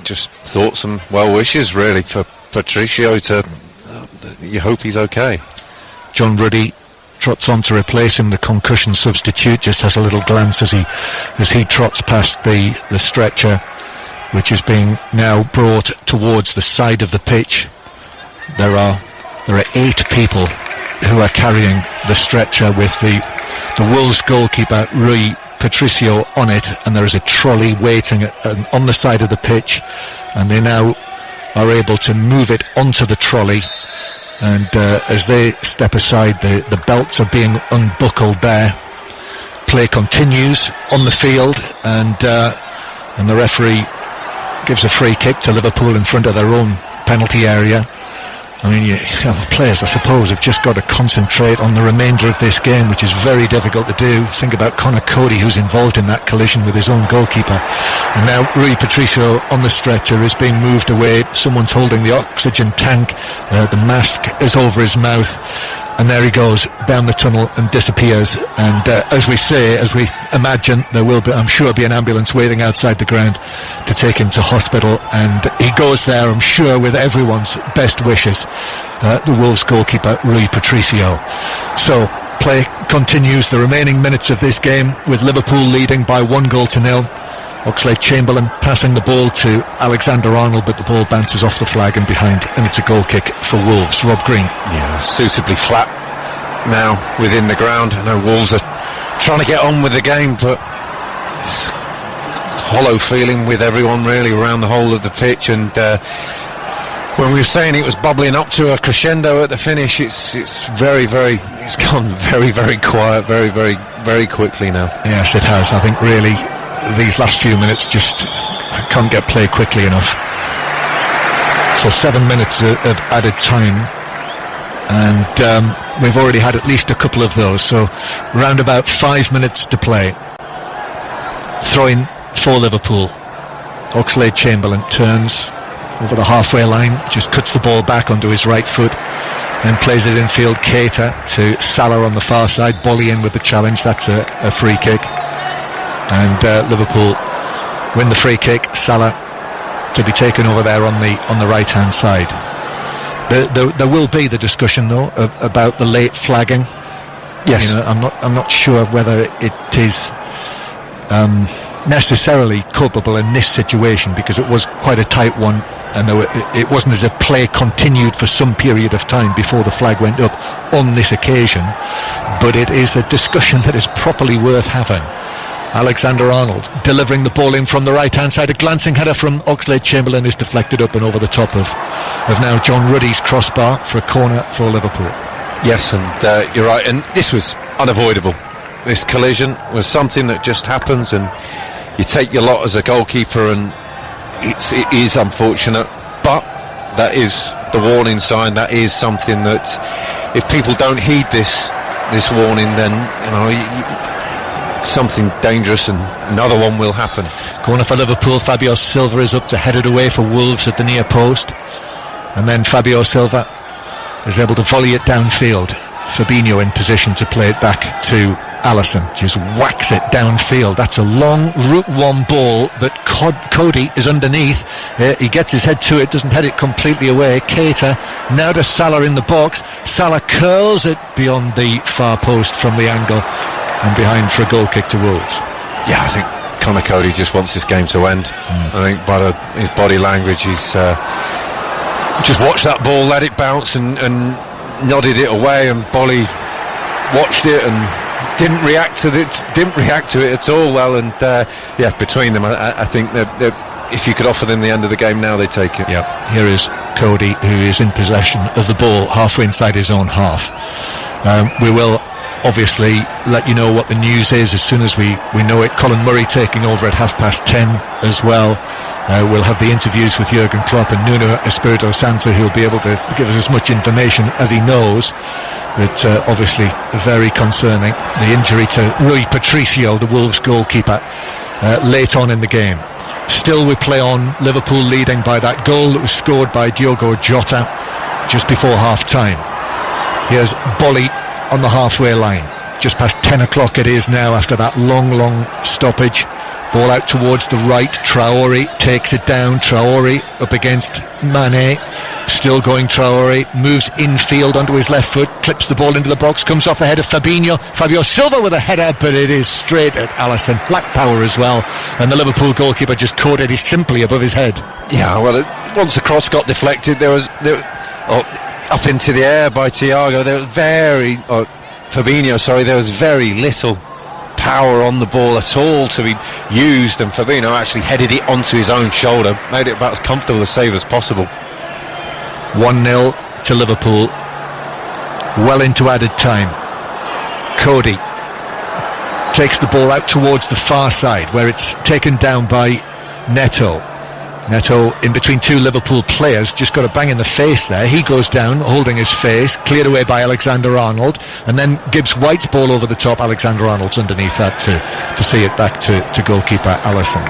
just thoughts and well wishes really for Patricio. You hope he's okay. John Ruddy trots on to replace him, the concussion substitute, just has a little glance as he trots past the stretcher, which is being now brought towards the side of the pitch. There are 8 people who are carrying the stretcher with the Wolves goalkeeper Rui Patricio on it, and there is a trolley waiting on the side of the pitch, and they now are able to move it onto the trolley. And as they step aside, the belts are being unbuckled there. Play continues on the field, and the referee gives a free kick to Liverpool in front of their own penalty area. I mean, players, I suppose, have just got to concentrate on the remainder of this game, which is very difficult to do. Think about Conor Cody, who's involved in that collision with his own goalkeeper. And now Rui Patricio on the stretcher is being moved away. Someone's holding the oxygen tank. The mask is over his mouth. And there he goes down the tunnel and disappears. And as we imagine, there will be, I'm sure, be an ambulance waiting outside the ground to take him to hospital. And he goes there, I'm sure, with everyone's best wishes. The Wolves goalkeeper, Rui Patricio. So play continues the remaining minutes of this game with Liverpool leading by 1-0. Oxlade-Chamberlain passing the ball to Alexander-Arnold, but the ball bounces off the flag and behind, and it's a goal kick for Wolves. Rob Green. Yeah, suitably flat now within the ground. I know Wolves are trying to get on with the game, but it's hollow feeling with everyone really around the whole of the pitch. And when we were saying it was bubbling up to a crescendo at the finish, it's gone very, very quiet, very, very, very quickly now. Yes, it has. I think really these last few minutes just can't get played quickly enough. So 7 minutes of added time, and we've already had at least a couple of those, so round about 5 minutes to play. Throw-in for Liverpool. Oxlade-Chamberlain turns over the halfway line, just cuts the ball back onto his right foot, then plays it infield. Keita to Salah on the far side. Bolly in with the challenge. That's a free kick. And Liverpool win the free kick. Salah to be taken over there on the right hand side. There will be the discussion though about the late flagging. Yes. I'm not sure whether it is necessarily culpable in this situation, because it was quite a tight one, and it wasn't as if play continued for some period of time before the flag went up on this occasion. But it is a discussion that is properly worth having. Alexander-Arnold delivering the ball in from the right-hand side. A glancing header from Oxlade-Chamberlain is deflected up and over the top of now John Ruddy's crossbar for a corner for Liverpool. Yes, and you're right, and this was unavoidable. This collision was something that just happens, and you take your lot as a goalkeeper, and it is unfortunate, but that is the warning sign. That is something that if people don't heed this warning, then something dangerous and another one will happen. Corner for Liverpool. Fabio Silva is up to head it away for Wolves at the near post, and then Fabio Silva is able to volley it downfield. Fabinho in position to play it back to Alisson. Just whacks it downfield. That's a long route one ball, but Cody is underneath. He gets his head to it, doesn't head it completely away. Keita now to Salah in the box. Salah curls it beyond the far post from the angle and behind for a goal kick to Wolves. Yeah, I think Conor Cody just wants this game to end. I think by his body language, he's just watched that ball, let it bounce and nodded it away, and Bolly watched it and didn't react to it at all well. And between them, I think that if you could offer them the end of the game now, they take it. Yeah, here is Cody, who is in possession of the ball halfway inside his own half. We will obviously let you know what the news is as soon as we know it. Colin Murray taking over at 10:30 as well. We'll have the interviews with Jurgen Klopp and Nuno Espirito Santo, who'll be able to give us as much information as he knows. But obviously very concerning, the injury to Rui Patricio, the Wolves goalkeeper, late on in the game. Still we play on, Liverpool leading by that goal that was scored by Diogo Jota just before half time. Here's Bolly on the halfway line. Just past 10 o'clock it is now after that long stoppage. Ball out towards the right. Traore takes it down. Traore up against Mane. Still going Traore. Moves infield onto his left foot. Clips the ball into the box. Comes off the head of Fabinho. Fabio Silva with a header, but it is straight at Alisson. Black power as well. And the Liverpool goalkeeper just caught it simply above his head. Yeah, well, once the cross got deflected, there was up into the air by Thiago. There was Fabinho, there was very little power on the ball at all to be used, and Fabinho actually headed it onto his own shoulder, made it about as comfortable a save as possible. 1-0 to Liverpool, well into added time. Cody takes the ball out towards the far side, where it's taken down by Neto. Neto in between two Liverpool players, just got a bang in the face there. He goes down holding his face, cleared away by Alexander-Arnold, and then Gibbs-White's ball over the top. Alexander-Arnold's underneath that to see it back to goalkeeper Alisson.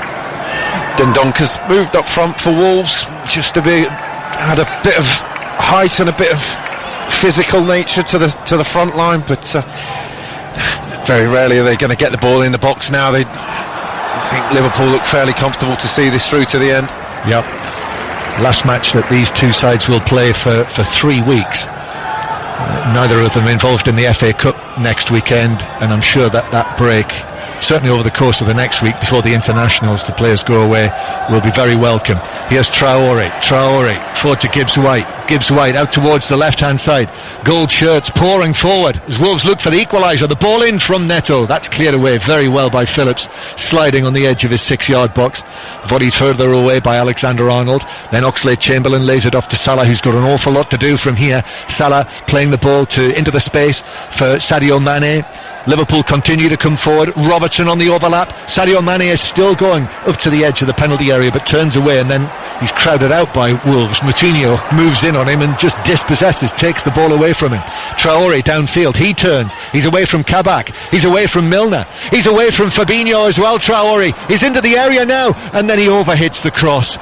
Dendonka's moved up front for Wolves, had a bit of height and a bit of physical nature to the front line, but very rarely are they going to get the ball in the box now. I think Liverpool look fairly comfortable to see this through to the end. Yep. Last match that these two sides will play for 3 weeks. Neither of them involved in the FA Cup next weekend, and I'm sure that break, certainly over the course of the next week before the internationals, the players go away, will be very welcome. Here's Traore forward to Gibbs-White out towards the left hand side. Gold shirts pouring forward as Wolves look for the equaliser. The ball in from Neto, that's cleared away very well by Phillips, sliding on the edge of his 6-yard box, volleyed further away by Alexander-Arnold. Then Oxlade-Chamberlain lays it off to Salah, who's got an awful lot to do from here. Salah playing the ball into the space for Sadio Mane. Liverpool continue to come forward. Robertson on the overlap. Sadio Mane is still going up to the edge of the penalty area, but turns away, and then he's crowded out by Wolves. Moutinho moves in on him and just dispossesses, takes the ball away from him. Traore downfield, he turns, he's away from Kabak, he's away from Milner, he's away from Fabinho as well. Traore, he's into the area now, and then he overhits the cross.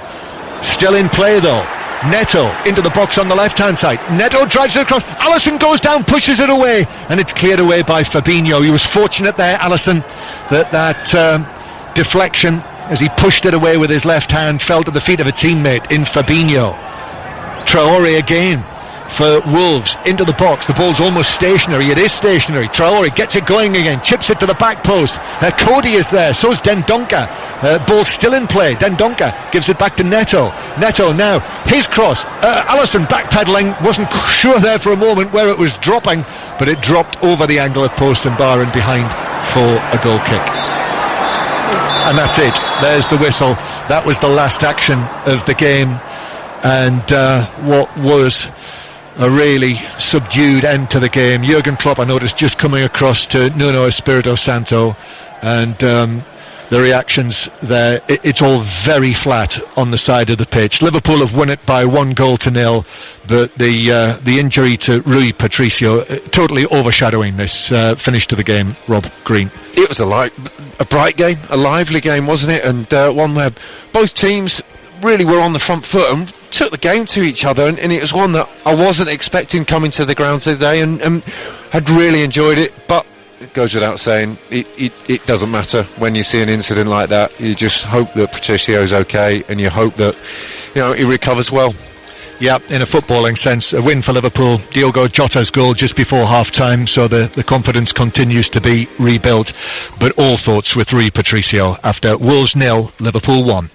Still in play though. Neto into the box on the left hand side. Neto drives it across. Alisson goes down, pushes it away, and it's cleared away by Fabinho. He was fortunate there, Alisson, that deflection as he pushed it away with his left hand fell to the feet of a teammate in Fabinho. Traore again for Wolves into the box. The ball's almost stationary. It is stationary. Traore gets it going again, chips it to the back post. Cody is there, so's Dendonka. Ball still in play. Dendonka gives it back to Neto. Neto now, his cross. Alisson backpedaling, wasn't sure there for a moment where it was dropping, but it dropped over the angle of post and bar and behind for a goal kick. And that's it. There's the whistle. That was the last action of the game, and what was a really subdued end to the game. Jurgen Klopp, I noticed, just coming across to Nuno Espirito Santo, and the reactions there, it's all very flat on the side of the pitch. Liverpool have won it by 1-0, but the injury to Rui Patricio totally overshadowing this finish to the game. Rob Green. It was a bright game, a lively game, wasn't it? And one where both teams really were on the front foot and took the game to each other, and it was one that I wasn't expecting coming to the ground today, and had really enjoyed it. But it goes without saying, it doesn't matter when you see an incident like that. You just hope that Patricio's okay, and you hope that he recovers well. Yeah, in a footballing sense, a win for Liverpool. Diogo Jota's goal just before half-time, so the confidence continues to be rebuilt. But all thoughts with Rui Patricio after Wolves 0, Liverpool 1.